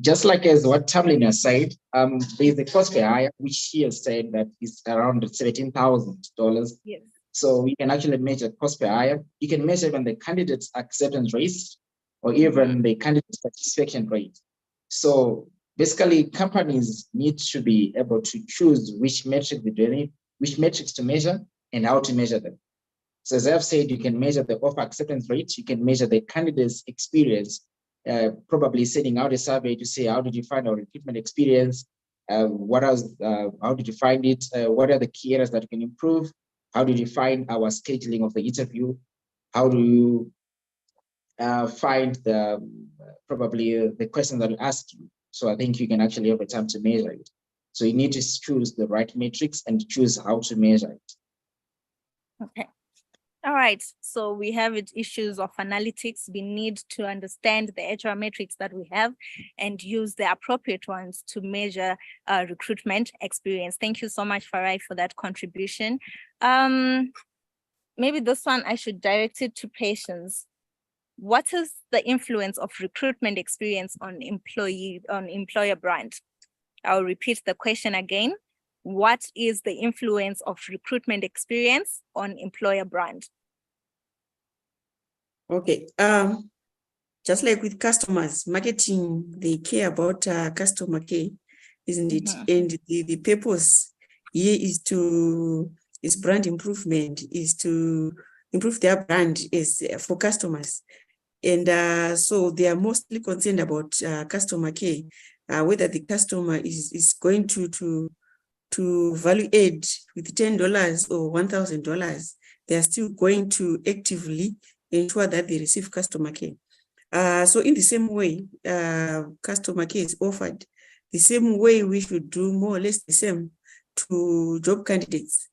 just like as what Tamlyn has said, there's a cost per hire, which she has said that is around $17,000. Yes. So we can actually measure cost per hire. You can measure even the candidate's acceptance rate or even the candidate satisfaction rate. So basically, companies need to be able to choose which metric they need, which metrics to measure and how to measure them. So as I've said, you can measure the offer acceptance rate, you can measure the candidate's experience, probably sending out a survey to say, how did you find our recruitment experience? What else, how did you find it? What are the key areas that you can improve? How did you find our scheduling of the interview? How do you find the probably the questions that we ask you? So I think you can actually have a time to measure it. So you need to choose the right metrics and choose how to measure it. Okay. All right, so we have issues of analytics. We need to understand the HR metrics that we have and use the appropriate ones to measure recruitment experience. Thank you so much, Farai, for that contribution. Maybe this one I should direct it to Patience. What is the influence of recruitment experience on employer brand? I'll repeat the question again. What is the influence of recruitment experience on employer brand? Okay, just like with customers, marketing, they care about customer care, isn't it? And the purpose here is brand improvement, is to improve their brand is for customers. And so they are mostly concerned about customer care, whether the customer is going to value add with $10 or $1,000, they are still going to actively ensure that they receive customer care. So in the same way, customer care is offered, the same way we should do more or less the same to job candidates.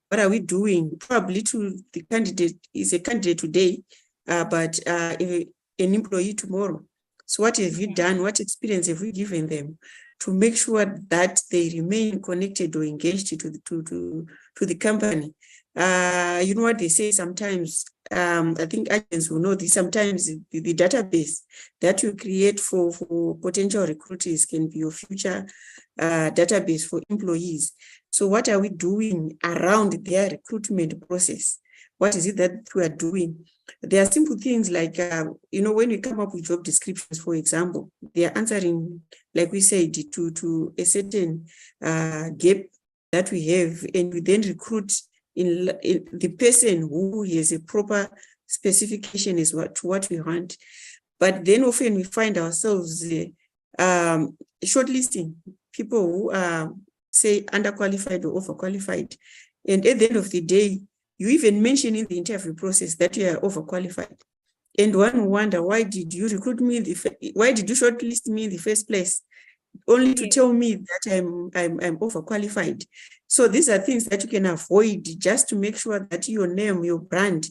What are we doing? Probably to the candidate is a candidate today, but an employee tomorrow. So what have you done? What experience have we given them to make sure that they remain connected or engaged to the company? You know what they say sometimes, I think agents will know this, sometimes the database that you create for potential recruiters can be your future database for employees. So what are we doing around their recruitment process? What is it that we are doing? There are simple things like, when we come up with job descriptions, for example, they are answering, like we said, to a certain gap that we have, and we then recruit in the person who has a proper specification is what we want. But then often we find ourselves shortlisting people who are, say, underqualified or overqualified. And at the end of the day, you even mention in the interview process that you are overqualified. And one wonder, why did you recruit me? Why did you shortlist me in the first place? Only to tell me that I'm overqualified. So these are things that you can avoid just to make sure that your name, your brand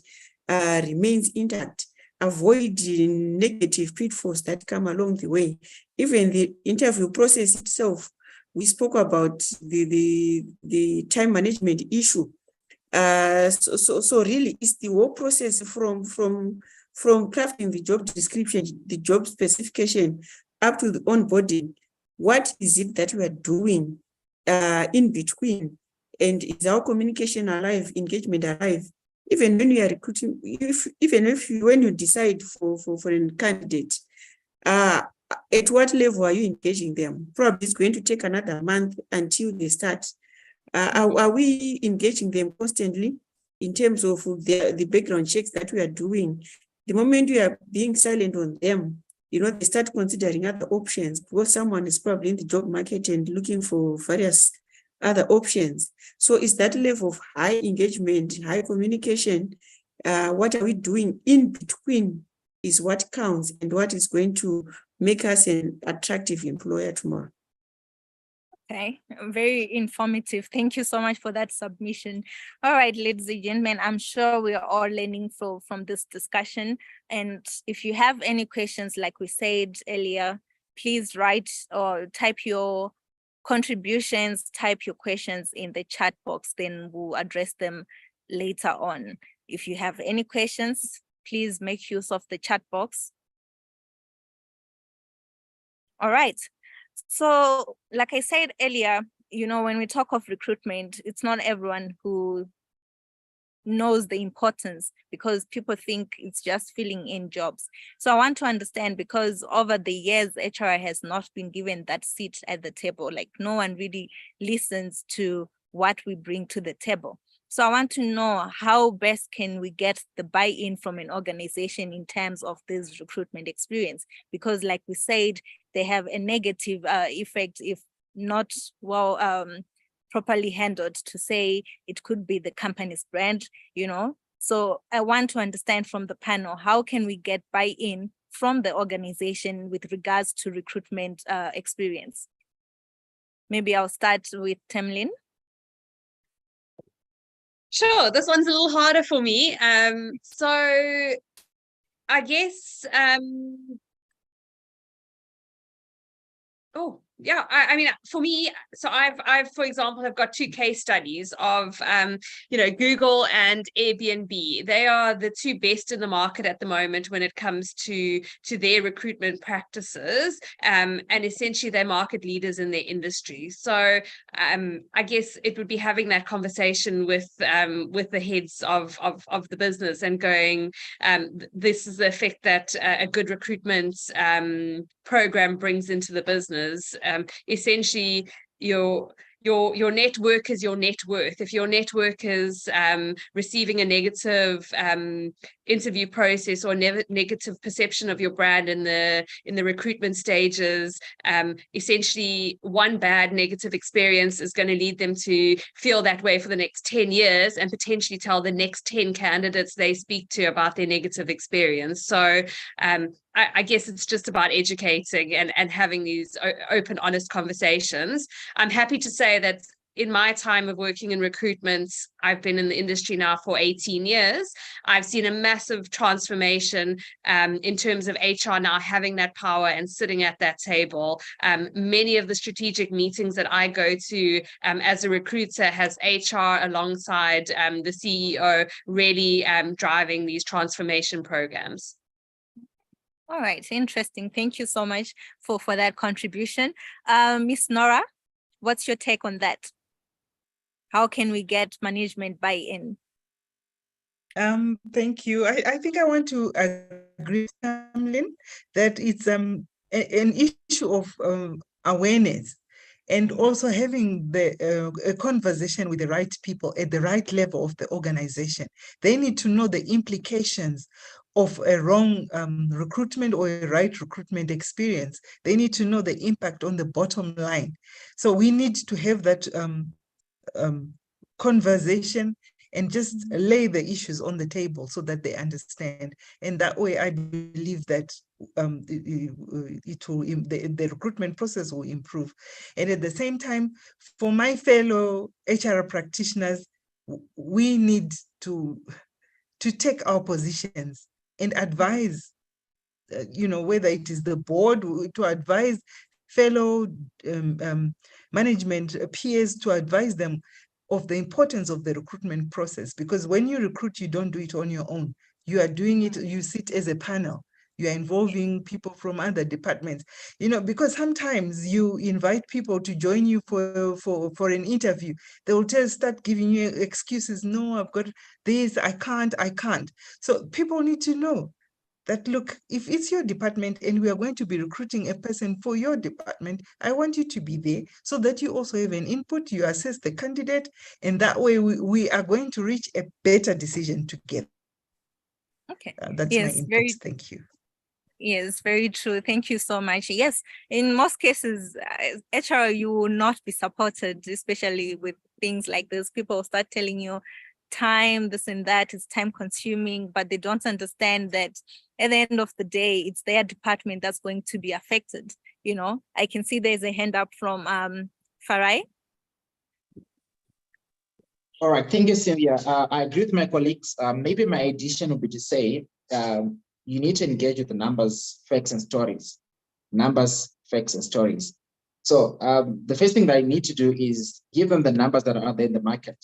remains intact. Avoid negative pitfalls that come along the way. Even the interview process itself, we spoke about the time management issue. So really, it's the whole process from crafting the job description, the job specification, up to the onboarding. What is it that we are doing in between? And is our communication alive, engagement alive? Even when you are recruiting, when you decide for a candidate, at what level are you engaging them? Probably it's going to take another month until they start. Are we engaging them constantly in terms of the background checks that we are doing? The moment we are being silent on them, they start considering other options because someone is probably in the job market and looking for various other options. So it's that level of high engagement, high communication. What are we doing in between is what counts and what is going to make us an attractive employer tomorrow. Okay, very informative. Thank you so much for that submission. All right, ladies and gentlemen, I'm sure we are all learning from this discussion. And if you have any questions, like we said earlier, please write or type your contributions, type your questions in the chat box, then we'll address them later on. If you have any questions, please make use of the chat box. All right. So like I said earlier, you know, when we talk of recruitment, it's not everyone who knows the importance, because people think it's just filling in jobs. So I want to understand, because over the years, HR has not been given that seat at the table. Like, no one really listens to what we bring to the table. So I want to know, how best can we get the buy-in from an organization in terms of this recruitment experience? Because like we said, they have a negative effect if not well properly handled, to say it could be the company's brand, you know. So I want to understand from the panel, how can we get buy-in from the organization with regards to recruitment experience? Maybe I'll start with Tamlyn. Sure, this one's a little harder for me. So I guess, I mean, for me, so I've, for example, have got two case studies of, you know, Google and Airbnb. They are the two best in the market at the moment when it comes to their recruitment practices, and essentially they're market leaders in their industry. So I guess it would be having that conversation with the heads of the business and going, this is the effect that a good recruitment program brings into the business. Essentially, your network is your net worth. If your network is receiving a negative interview process or negative perception of your brand in the recruitment stages, essentially one bad negative experience is going to lead them to feel that way for the next 10 years and potentially tell the next 10 candidates they speak to about their negative experience. So I guess it's just about educating and having these open, honest conversations. I'm happy to say that in my time of working in recruitment, I've been in the industry now for 18 years. I've seen a massive transformation in terms of HR now having that power and sitting at that table. Many of the strategic meetings that I go to as a recruiter has HR alongside the CEO really driving these transformation programs. All right, interesting. Thank you so much for that contribution. Miss Nora, what's your take on that? How can we get management buy-in? Thank you. I think I want to agree with Tamlyn that it's an issue of awareness, and also having a conversation with the right people at the right level of the organization. They need to know the implications of a wrong recruitment or a right recruitment experience. They need to know the impact on the bottom line. So we need to have that conversation and just lay the issues on the table so that they understand. And that way, I believe that the recruitment process will improve. And at the same time, for my fellow HR practitioners, we need to take our positions and advise, you know, whether it is the board, to advise fellow management peers, to advise them of the importance of the recruitment process. Because when you recruit, you don't do it on your own. You are doing it, you sit as a panel. You are involving people from other departments, you know, because sometimes you invite people to join you for an interview. They will start giving you excuses. No, I've got this, I can't. So people need to know that, look, if it's your department and we are going to be recruiting a person for your department, I want you to be there so that you also have an input, you assess the candidate, and that way we are going to reach a better decision together. Okay. That's my input. Thank you. Yes, very true. Thank you so much. Yes, in most cases, HR, you will not be supported, especially with things like this. People start telling you time, this and that is time consuming, but they don't understand that at the end of the day, it's their department that's going to be affected. You know, I can see there's a hand up from Farai. All right, thank you, Cynthia. I agree with my colleagues. Maybe my addition would be to say, you need to engage with the numbers, facts, and stories. Numbers, facts, and stories. So the first thing that I need to do is give them the numbers that are out there in the market.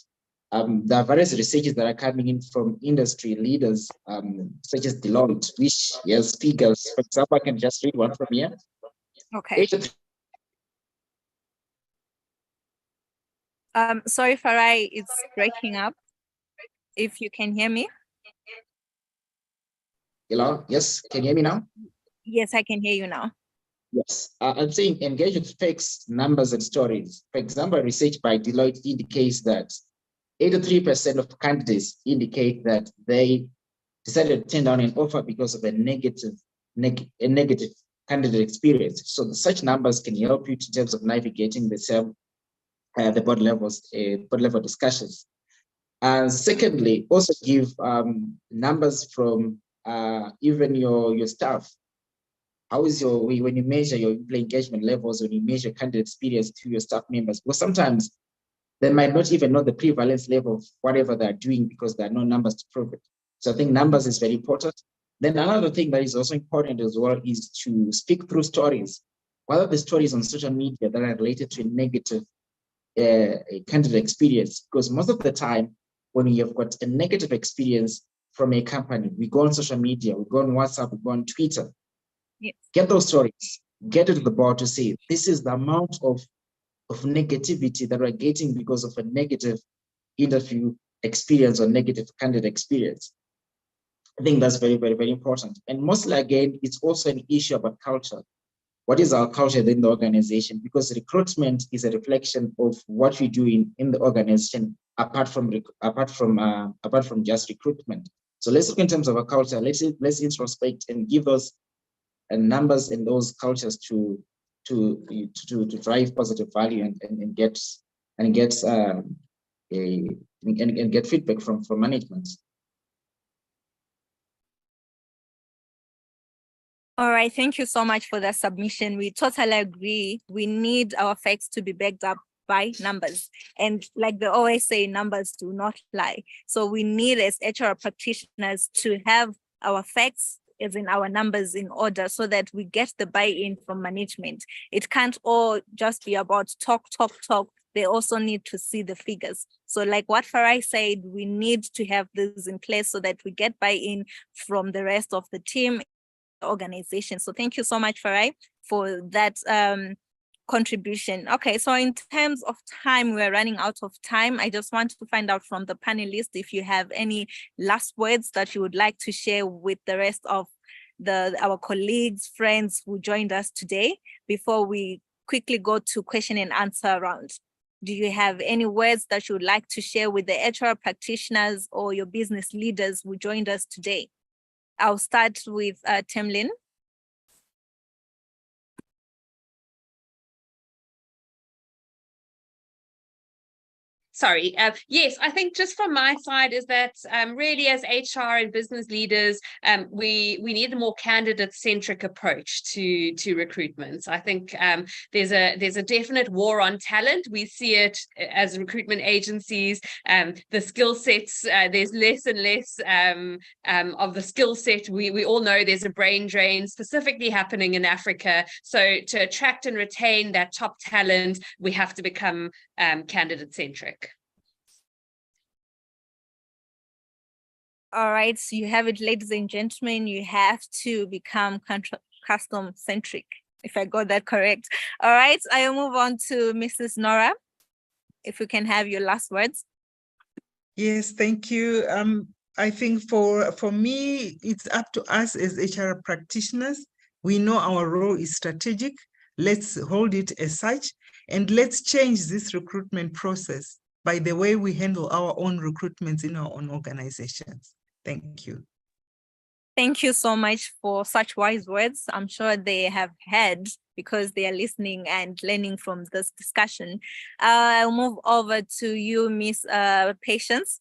There are various researches that are coming in from industry leaders, such as Deloitte, which has figures. For example, I can just read one from here. Okay. Sorry, Farai, it's breaking up. If you can hear me. Hello, yes, can you hear me now? Yes, I can hear you now. Yes, I'm saying engage with facts, numbers, and stories. For example, research by Deloitte indicates that 83% of candidates indicate that they decided to turn down an offer because of a negative candidate experience. So such numbers can help you in terms of navigating the board level discussions. And secondly, also give numbers from even your staff. How is when you measure your employee engagement levels, when you measure candidate experience to your staff members? Because sometimes they might not even know the prevalence level of whatever they're doing because there are no numbers to prove it. So I think numbers is very important. Then another thing that is also important as well is to speak through stories. What are the stories on social media that are related to a negative candidate experience? Because most of the time, when you have got a negative experience from a company, we go on social media, we go on WhatsApp, we go on Twitter. Yes. Get those stories, get it to the board to say, this is the amount of negativity that we're getting because of a negative interview experience or negative candidate experience. I think that's very, very, very important. And mostly, again, it's also an issue about culture. What is our culture within the organization? Because recruitment is a reflection of what we do in the organization, apart from just recruitment. So let's look in terms of our culture. Let's introspect and give those numbers in those cultures to drive positive value and get feedback from management. All right, thank you so much for that submission. We totally agree. We need our facts to be backed up by numbers. And like they always say, numbers do not lie. So we need, as HR practitioners, to have our facts as in our numbers in order so that we get the buy-in from management. It can't all just be about talk. They also need to see the figures. So like what Farai said, we need to have this in place so that we get buy-in from the rest of the team organization. So thank you so much, Farai, for that contribution. Okay, so in terms of time, we're running out of time. I just want to find out from the panelists if you have any last words that you would like to share with the rest of our colleagues, friends who joined us today before we quickly go to question and answer round. Do you have any words that you would like to share with the HR practitioners or your business leaders who joined us today? I'll start with Tamlyn. Sorry. Yes, I think just from my side is that really as HR and business leaders, we need a more candidate-centric approach to recruitment. I think there's a definite war on talent. We see it as recruitment agencies. The skill sets, there's less and less of the skill set. We all know there's a brain drain specifically happening in Africa. So to attract and retain that top talent, we have to become candidate-centric. All right, so you have it, ladies and gentlemen, you have to become custom centric, if I got that correct. All right, I'll move on to Mrs. Nora, if we can have your last words. Yes, thank you. I think for me, it's up to us as HR practitioners. We know our role is strategic. Let's hold it as such, and let's change this recruitment process by the way we handle our own recruitments in our own organizations. Thank you. Thank you so much for such wise words. I'm sure they have heard because they are listening and learning from this discussion. I'll move over to you, Miss Patience.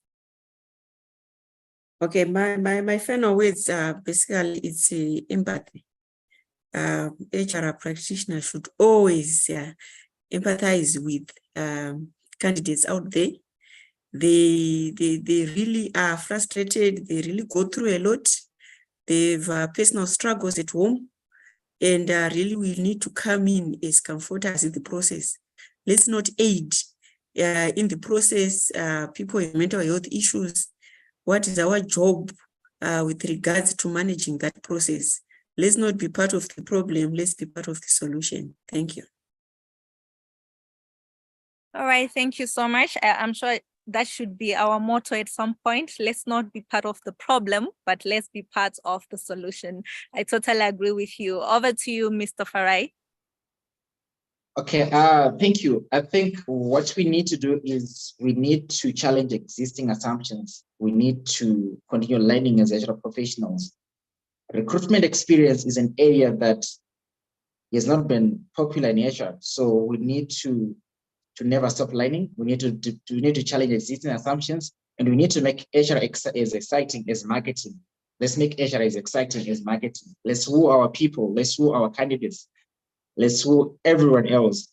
Okay, my final words are basically it's empathy. HR practitioners should always empathize with candidates out there. They really are frustrated. They really go through a lot. They've personal struggles at home. And really, we need to come in as comforters in the process. Let's not aid in the process. People with mental health issues. What is our job with regards to managing that process? Let's not be part of the problem. Let's be part of the solution. Thank you. All right, thank you so much. I'm sure that should be our motto at some point. Let's not be part of the problem, but let's be part of the solution. I totally agree with you. Over to you, Mr. Farai. Okay, thank you. I think what we need to do is we need to challenge existing assumptions. We need to continue learning as HR professionals. Recruitment experience is an area that has not been popular in HR, so we need to never stop learning. We need to challenge existing assumptions, and we need to make HR as exciting as marketing. Let's make HR as exciting as marketing. Let's woo our people. Let's woo our candidates. Let's woo everyone else.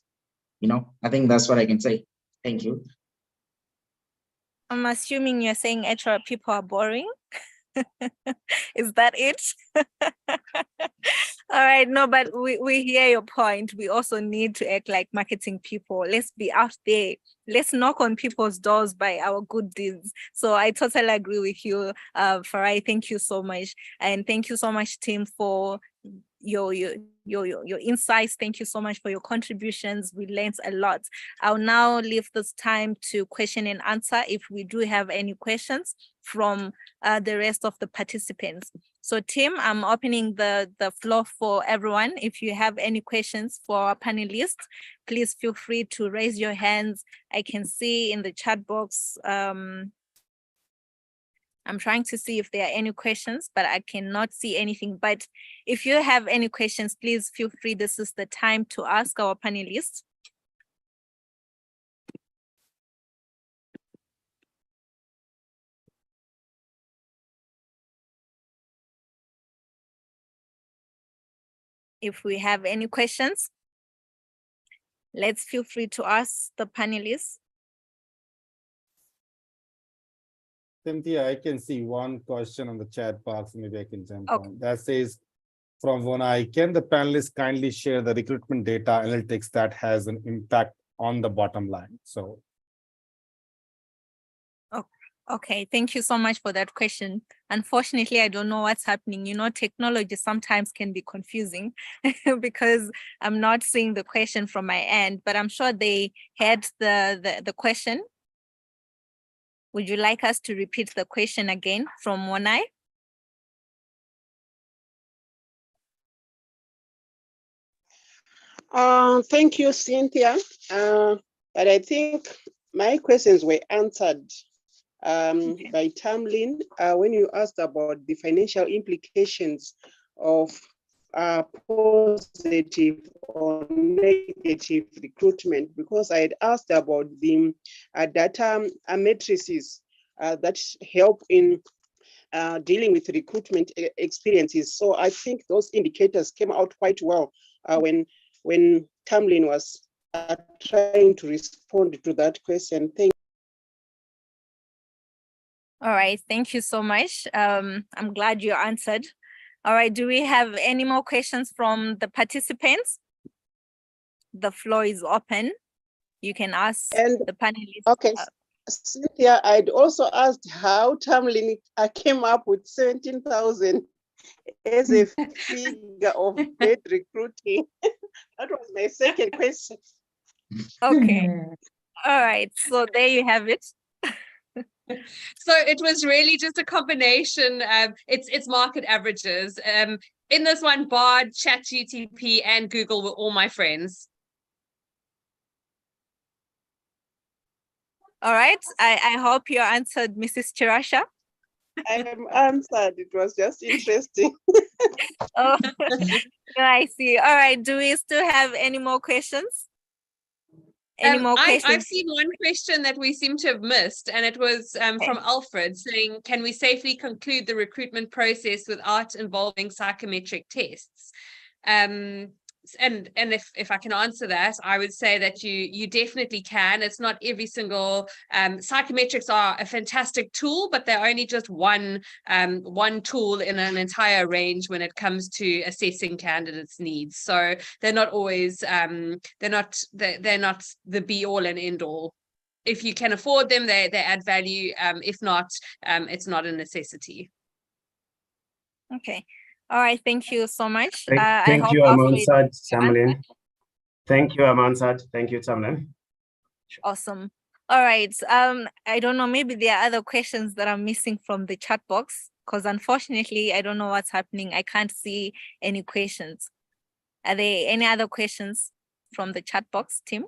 You know, I think that's what I can say. Thank you. I'm assuming you're saying HR people are boring. Is that it? All right, no, but we hear your point. We also need to act like marketing people. Let's be out there. Let's knock on people's doors by our good deeds. So I totally agree with you, Farai. Thank you so much. And thank you so much, team, for your insights. Thank you so much for your contributions. We learned a lot. I'll now leave this time to question and answer if we do have any questions from the rest of the participants. So Tim, I'm opening the floor for everyone. If you have any questions for our panelists, please feel free to raise your hands. I can see in the chat box, I'm trying to see if there are any questions, but I cannot see anything. But if you have any questions, please feel free. This is the time to ask our panelists. If we have any questions, let's feel free to ask the panelists. Cynthia, I can see one question on the chat box. Maybe I can jump on. That says, from Vonai, can the panelists kindly share the recruitment data analytics that has an impact on the bottom line? So. Okay, thank you so much for that question. Unfortunately, I don't know what's happening. You know, technology sometimes can be confusing because I'm not seeing the question from my end, but I'm sure they had the question. Would you like us to repeat the question again from Monai? Thank you, Cynthia. But I think my questions were answered by Tamlyn when you asked about the financial implications of positive or negative recruitment, because I had asked about the data matrices that help in dealing with recruitment experiences. So I think those indicators came out quite well when Tamlyn was trying to respond to that question. Thank you. All right, thank you so much. I'm glad you answered. All right, do we have any more questions from the participants? The floor is open. You can ask the panelists. Okay, Cynthia, I'd also asked how Tamlyn came up with 17,000 as a figure of paid recruiting. That was my second question. Okay. All right, so there you have it. So it was really just a combination. It's market averages. In this one, Bard, ChatGPT, and Google were all my friends. All right. I hope you answered Mrs. Chirasha. I am answered. It was just interesting. Oh, I see. All right. Do we still have any more questions? Any more questions? I've seen one question that we seem to have missed, and it was from Alfred saying, can we safely conclude the recruitment process without involving psychometric tests? and if I can answer that, I would say that you definitely can. It's not every single psychometrics are a fantastic tool, but they're only just one tool in an entire range when it comes to assessing candidates' needs. So they're not always they're not the be all and end all. If you can afford them, they add value. If not, it's not a necessity. Okay. All right. Thank you so much. Thank you, Amansad Tamlyn. Thank you, Amansad. Thank you, Tamlyn. Awesome. All right. I don't know, maybe there are other questions that I'm missing from the chat box, because unfortunately, I don't know what's happening. I can't see any questions. Are there any other questions from the chat box, Tim?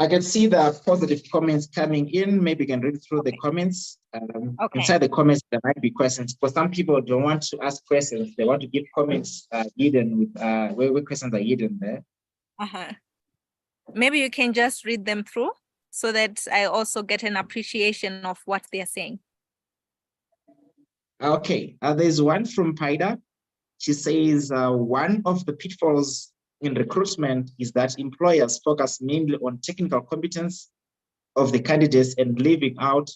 I can see the positive comments coming in. Maybe you can read through the comments. Inside the comments, there might be questions. For some people don't want to ask questions. They want to give comments hidden with where questions are hidden there. Maybe you can just read them through so that I also get an appreciation of what they're saying. Okay, there's one from Paida. She says one of the pitfalls in recruitment is that employers focus mainly on technical competence of the candidates and leaving out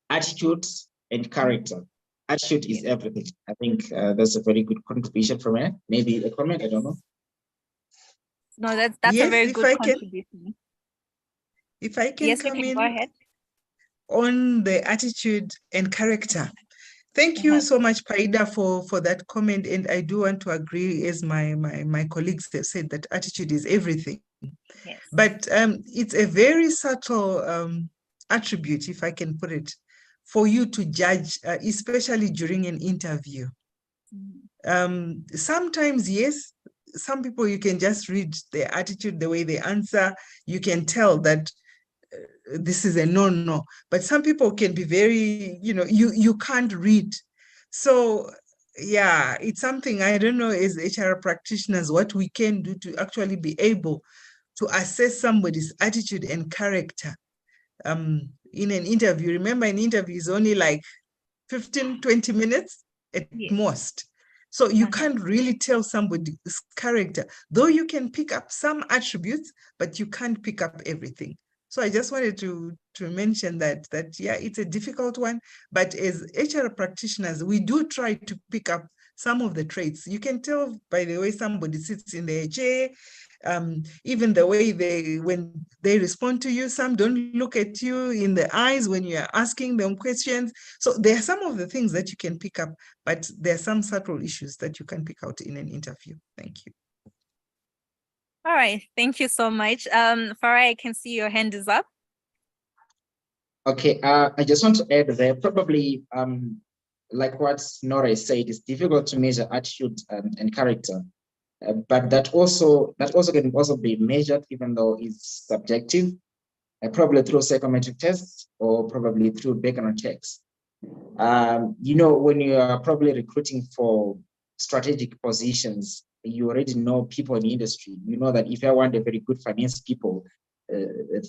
attitudes and character. Attitude is everything. I think that's a very good contribution from her. Maybe a comment, I don't know. No, that's a very good contribution. If I can yes, come in go ahead. On the attitude and character. Thank you so much, Paida, for that comment. And I do want to agree, as my colleagues have said, that attitude is everything. Yes. But it's a very subtle attribute, if I can put it, for you to judge, especially during an interview. Sometimes, yes, some people you can just read their attitude, the way they answer, you can tell that this is a no. But some people can be very, you can't read. So yeah, it's something, I don't know, as HR practitioners, what we can do to actually be able to assess somebody's attitude and character in an interview. Remember, an interview is only like 15, 20 minutes at most. So you can't really tell somebody's character, though you can pick up some attributes, but you can't pick up everything. So I just wanted to mention that yeah, it's a difficult one, but as HR practitioners, we do try to pick up some of the traits. You can tell by the way somebody sits in their chair, even the way when they respond to you. Some don't look at you in the eyes when you are asking them questions. So there are some of the things that you can pick up, but there are some subtle issues that you can pick out in an interview. Thank you. All right, thank you so much. Farai, I can see your hand is up. Okay, I just want to add there, probably like what Nora said, it's difficult to measure attitude and character, but that also can also be measured, even though it's subjective, probably through psychometric tests or probably through background checks. When you are probably recruiting for strategic positions, you already know people in the industry. You know that if I want a very good finance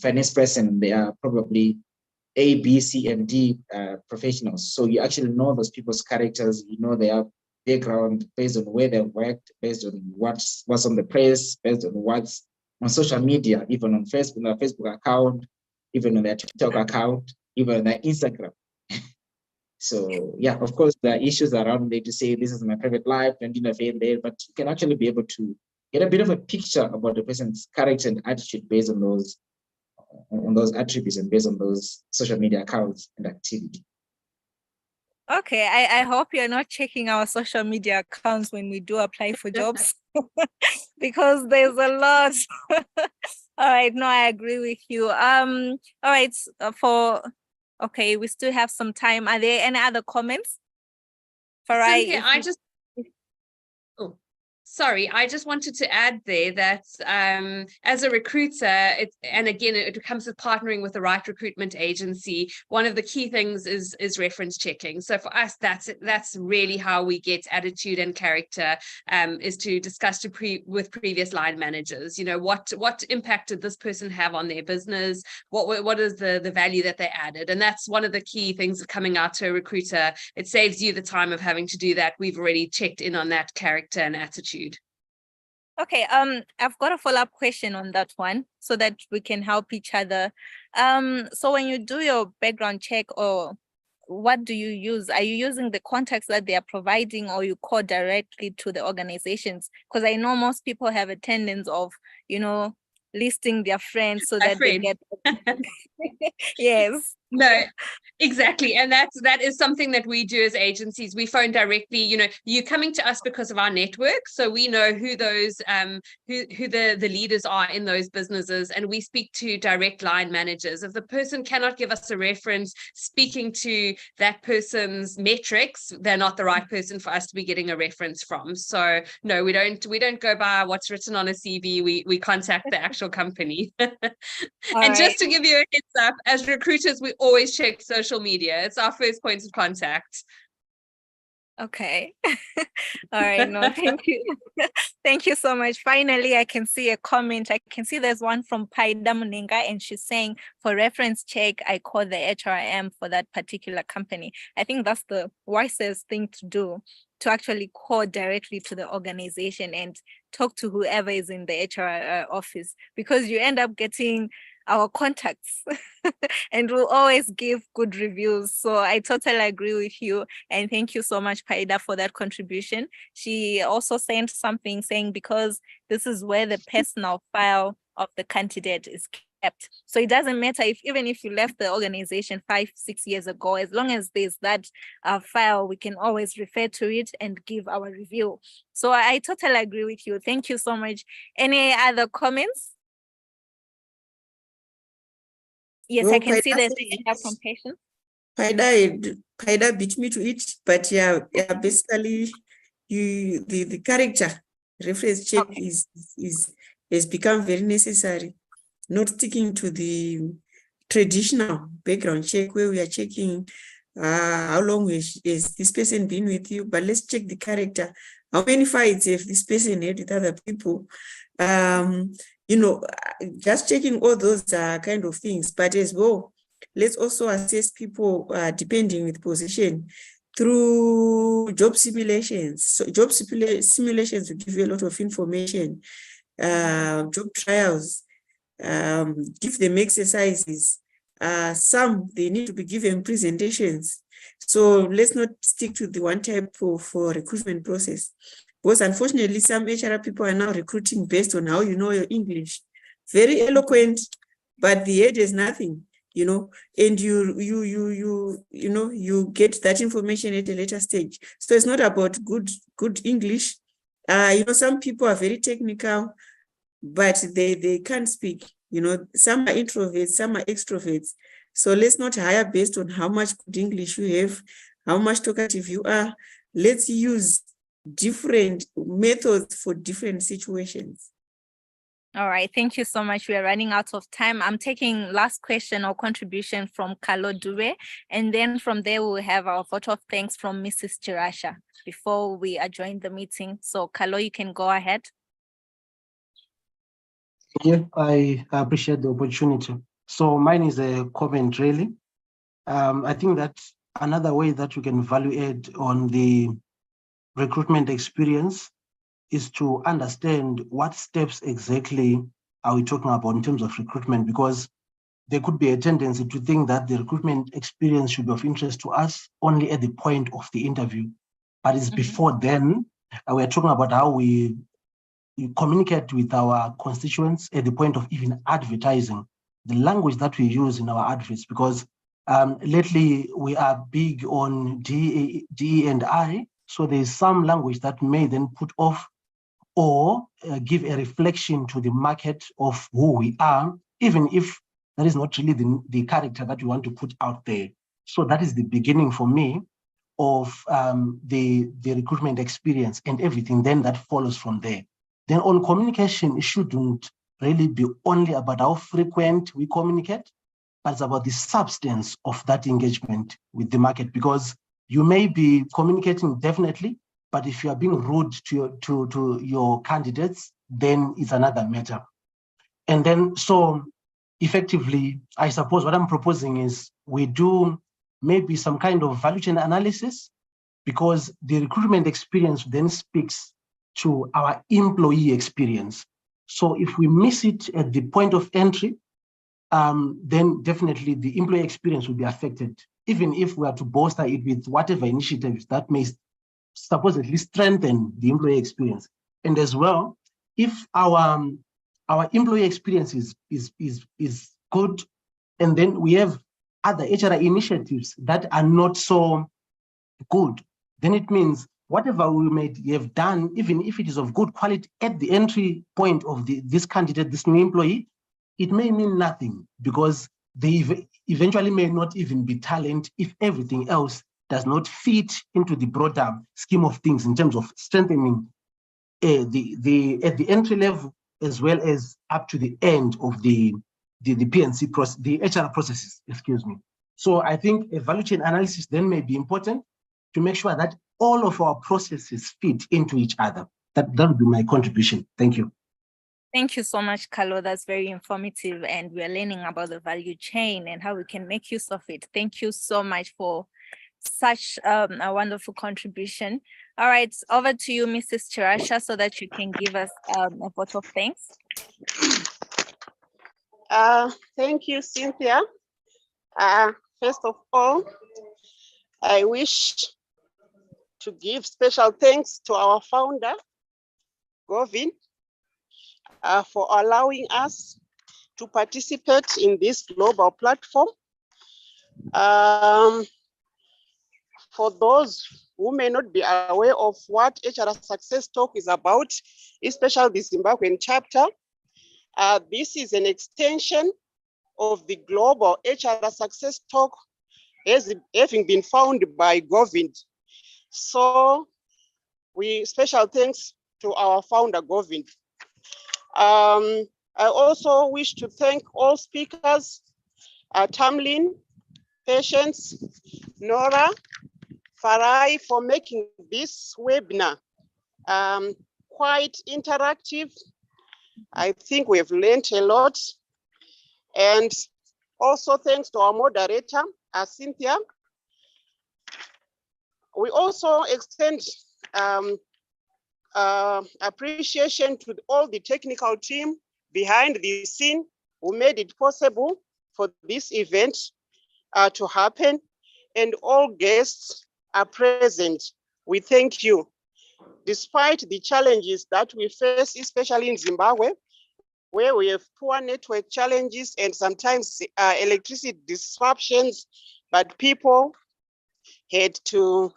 finance person, they are probably A, B, C, and D professionals. So you actually know those people's characters, you know their background based on where they worked, based on what's on the press, based on what's on social media, even on Facebook, their Facebook account, even on their TikTok account, even on their Instagram. So yeah, of course, there are issues around there to say this is my private life and interfere there, but you can actually be able to get a bit of a picture about the person's character and attitude based on those attributes and based on those social media accounts and activity. Okay, I hope you're not checking our social media accounts when we do apply for jobs because there's a lot. All right, no, I agree with you. All right, okay, we still have some time. Are there any other comments? Farai, Cynthia, Sorry, I just wanted to add there that as a recruiter, and again, it comes with partnering with the right recruitment agency. One of the key things is reference checking. So for us, that's really how we get attitude and character, is to discuss with previous line managers. You know, what impact did this person have on their business? What is the value that they added? And that's one of the key things of coming out to a recruiter. It saves you the time of having to do that. We've already checked in on that character and attitude. Okay, I've got a follow-up question on that one so that we can help each other. So when you do your background check, or what do you use? Are you using the contacts that they are providing, or you call directly to the organizations? Because I know most people have a tendency of, you know, listing their friends so that they get yes. No, exactly. And that is something that we do as agencies. We phone directly. You know, you're coming to us because of our network. So we know who those who the leaders are in those businesses, and we speak to direct line managers. If the person cannot give us a reference speaking to that person's metrics, they're not the right person for us to be getting a reference from. So no, we don't go by what's written on a CV. We contact the actual company. And just to give you a heads up, as recruiters, we always check social media. It's our first point of contact. Okay. All right. No, thank you. Thank you so much. Finally, I can see a comment. I can see there's one from Paida Munenga, and she's saying, for reference check, I call the HRM for that particular company. I think that's the wisest thing to do, to actually call directly to the organization and talk to whoever is in the HR office, because you end up getting our contacts and we'll always give good reviews. So I totally agree with you. And thank you so much, Paida, for that contribution. She also sent something saying, because this is where the personal file of the candidate is kept. So it doesn't matter even if you left the organization 5-6 years ago, as long as there's that file, we can always refer to it and give our review. So I totally agree with you. Thank you so much. Any other comments? Yes, No, I can see there's from Patience. Paida beat me to it, but yeah, basically, the character reference check has become very necessary. Not sticking to the traditional background check where we are checking how long has this person been with you, but let's check the character. How many fights have this person had with other people? You know, just checking all those kind of things. But as well, let's also assess people depending with position through job simulations. So job simulations will give you a lot of information. Job trials, give them exercises. Some, they need to be given presentations. So let's not stick to the one type of recruitment process. Because unfortunately, some HR people are now recruiting based on how you know your English. Very eloquent, but the head is nothing, you know, and you get that information at a later stage. So it's not about good English. You know, some people are very technical, but they can't speak. You know, some are introverts, some are extroverts. So let's not hire based on how much good English you have, how much talkative you are. Let's use different methods for different situations. All right, thank you so much. We are running out of time. I'm taking last question or contribution from Kalo Dube, and then from there we'll have our vote of thanks from Mrs. Chirasha before we adjourn the meeting. So Kalo, you can go ahead. Yeah, I appreciate the opportunity. So mine is a comment really. I think that another way that we can evaluate on the recruitment experience is to understand what steps exactly are we talking about in terms of recruitment, because there could be a tendency to think that the recruitment experience should be of interest to us only at the point of the interview. But it's before then, we're talking about how we communicate with our constituents at the point of even advertising, the language that we use in our adverts, because lately we are big on DE&I, so there's some language that may then put off or give a reflection to the market of who we are, even if that is not really the character that we want to put out there. So that is the beginning for me of the recruitment experience and everything then that follows from there. Then on communication, it shouldn't really be only about how frequent we communicate, but it's about the substance of that engagement with the market, because you may be communicating definitely, but if you are being rude to your candidates, then it's another matter. And then, so effectively, I suppose what I'm proposing is we do maybe some kind of value chain analysis, because the recruitment experience then speaks to our employee experience. So if we miss it at the point of entry, then definitely the employee experience will be affected, even if we are to bolster it with whatever initiatives that may supposedly strengthen the employee experience. And as well, if our employee experience is good, and then we have other HR initiatives that are not so good, then it means whatever we may have done, even if it is of good quality at the entry point of this candidate, this new employee, it may mean nothing, because they eventually may not even be talent if everything else does not fit into the broader scheme of things in terms of strengthening at the entry level, as well as up to the end of the PNC process, the HR processes, excuse me. So I think a value chain analysis then may be important to make sure that all of our processes fit into each other. That would be my contribution. Thank you. Thank you so much, Carlo. That's very informative, and we're learning about the value chain and how we can make use of it. Thank you so much for such a wonderful contribution. All right, over to you, Mrs. Chirasha, so that you can give us a vote of thanks. Thank you, Cynthia. First of all, I wish to give special thanks to our founder, Govind, for allowing us to participate in this global platform. For those who may not be aware of what HR Success Talk is about, especially the Zimbabwean chapter, this is an extension of the global HR Success Talk having been founded by Govind. So special thanks to our founder, Govind. I also wish to thank all speakers, Tamlyn, Patience, Nora, Farai, for making this webinar quite interactive. I think we've learned a lot. And also thanks to our moderator, Cynthia. We also extend appreciation to all the technical team behind the scene who made it possible for this event to happen, and all guests are present. We thank you. Despite the challenges that we face, especially in Zimbabwe, where we have poor network challenges and sometimes electricity disruptions, but people had to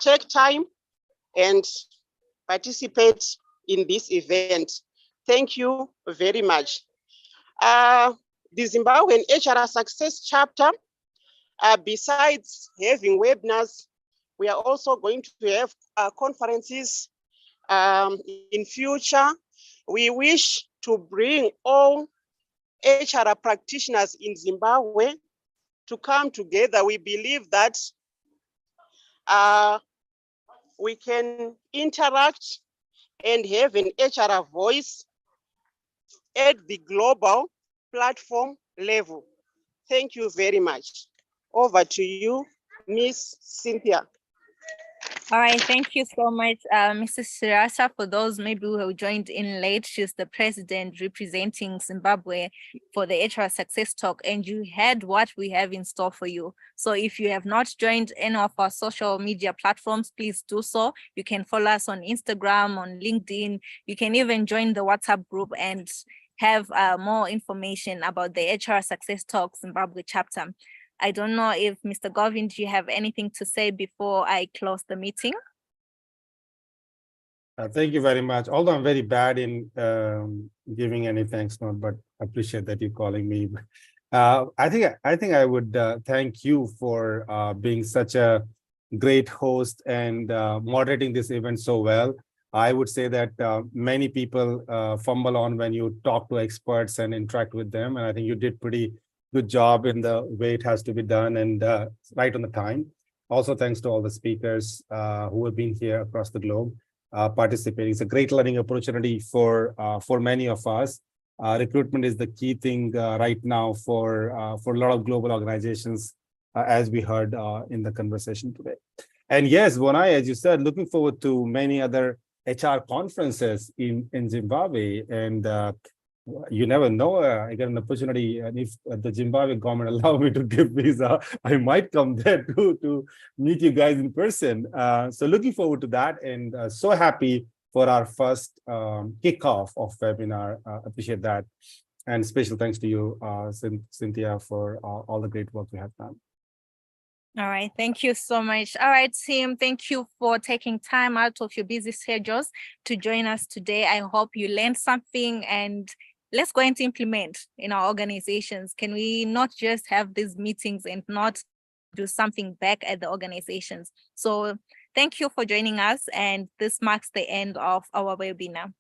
take time and participate in this event. Thank you very much. The Zimbabwean HR Success Chapter, besides having webinars, we are also going to have conferences in future. We wish to bring all HR practitioners in Zimbabwe to come together. We believe that we can interact and have an HR voice at the global platform level. Thank you very much. Over to you, Miss Cynthia. All right, thank you so much, Mrs. Sirasa. For those maybe who joined in late, she's the president representing Zimbabwe for the HR Success Talk, and you heard what we have in store for you. So if you have not joined any of our social media platforms, please do so. You can follow us on Instagram, on LinkedIn. You can even join the WhatsApp group and have more information about the HR Success Talk Zimbabwe chapter. I don't know if Mr. Govind, do you have anything to say before I close the meeting? Thank you very much. Although I'm very bad in giving any thanks note, but I appreciate that you're calling me. I think I would thank you for being such a great host and moderating this event so well. I would say that many people fumble on when you talk to experts and interact with them. And I think you did pretty good job in the way it has to be done and right on the time. Also, thanks to all the speakers who have been here across the globe participating. It's a great learning opportunity for many of us. Recruitment is the key thing right now for a lot of global organizations, as we heard in the conversation today. And yes, Vonai, as you said, looking forward to many other HR conferences in Zimbabwe. And you never know, I get an opportunity, and if the Zimbabwe government allow me to give visa, I might come there to meet you guys in person. So looking forward to that, and so happy for our first kickoff of webinar. Appreciate that. And special thanks to you, Cynthia, for all the great work you have done. All right, thank you so much. All right, team, thank you for taking time out of your busy schedules to join us today. I hope you learned something, and let's go and implement in our organizations. Can we not just have these meetings and not do something back at the organizations? So thank you for joining us, and this marks the end of our webinar.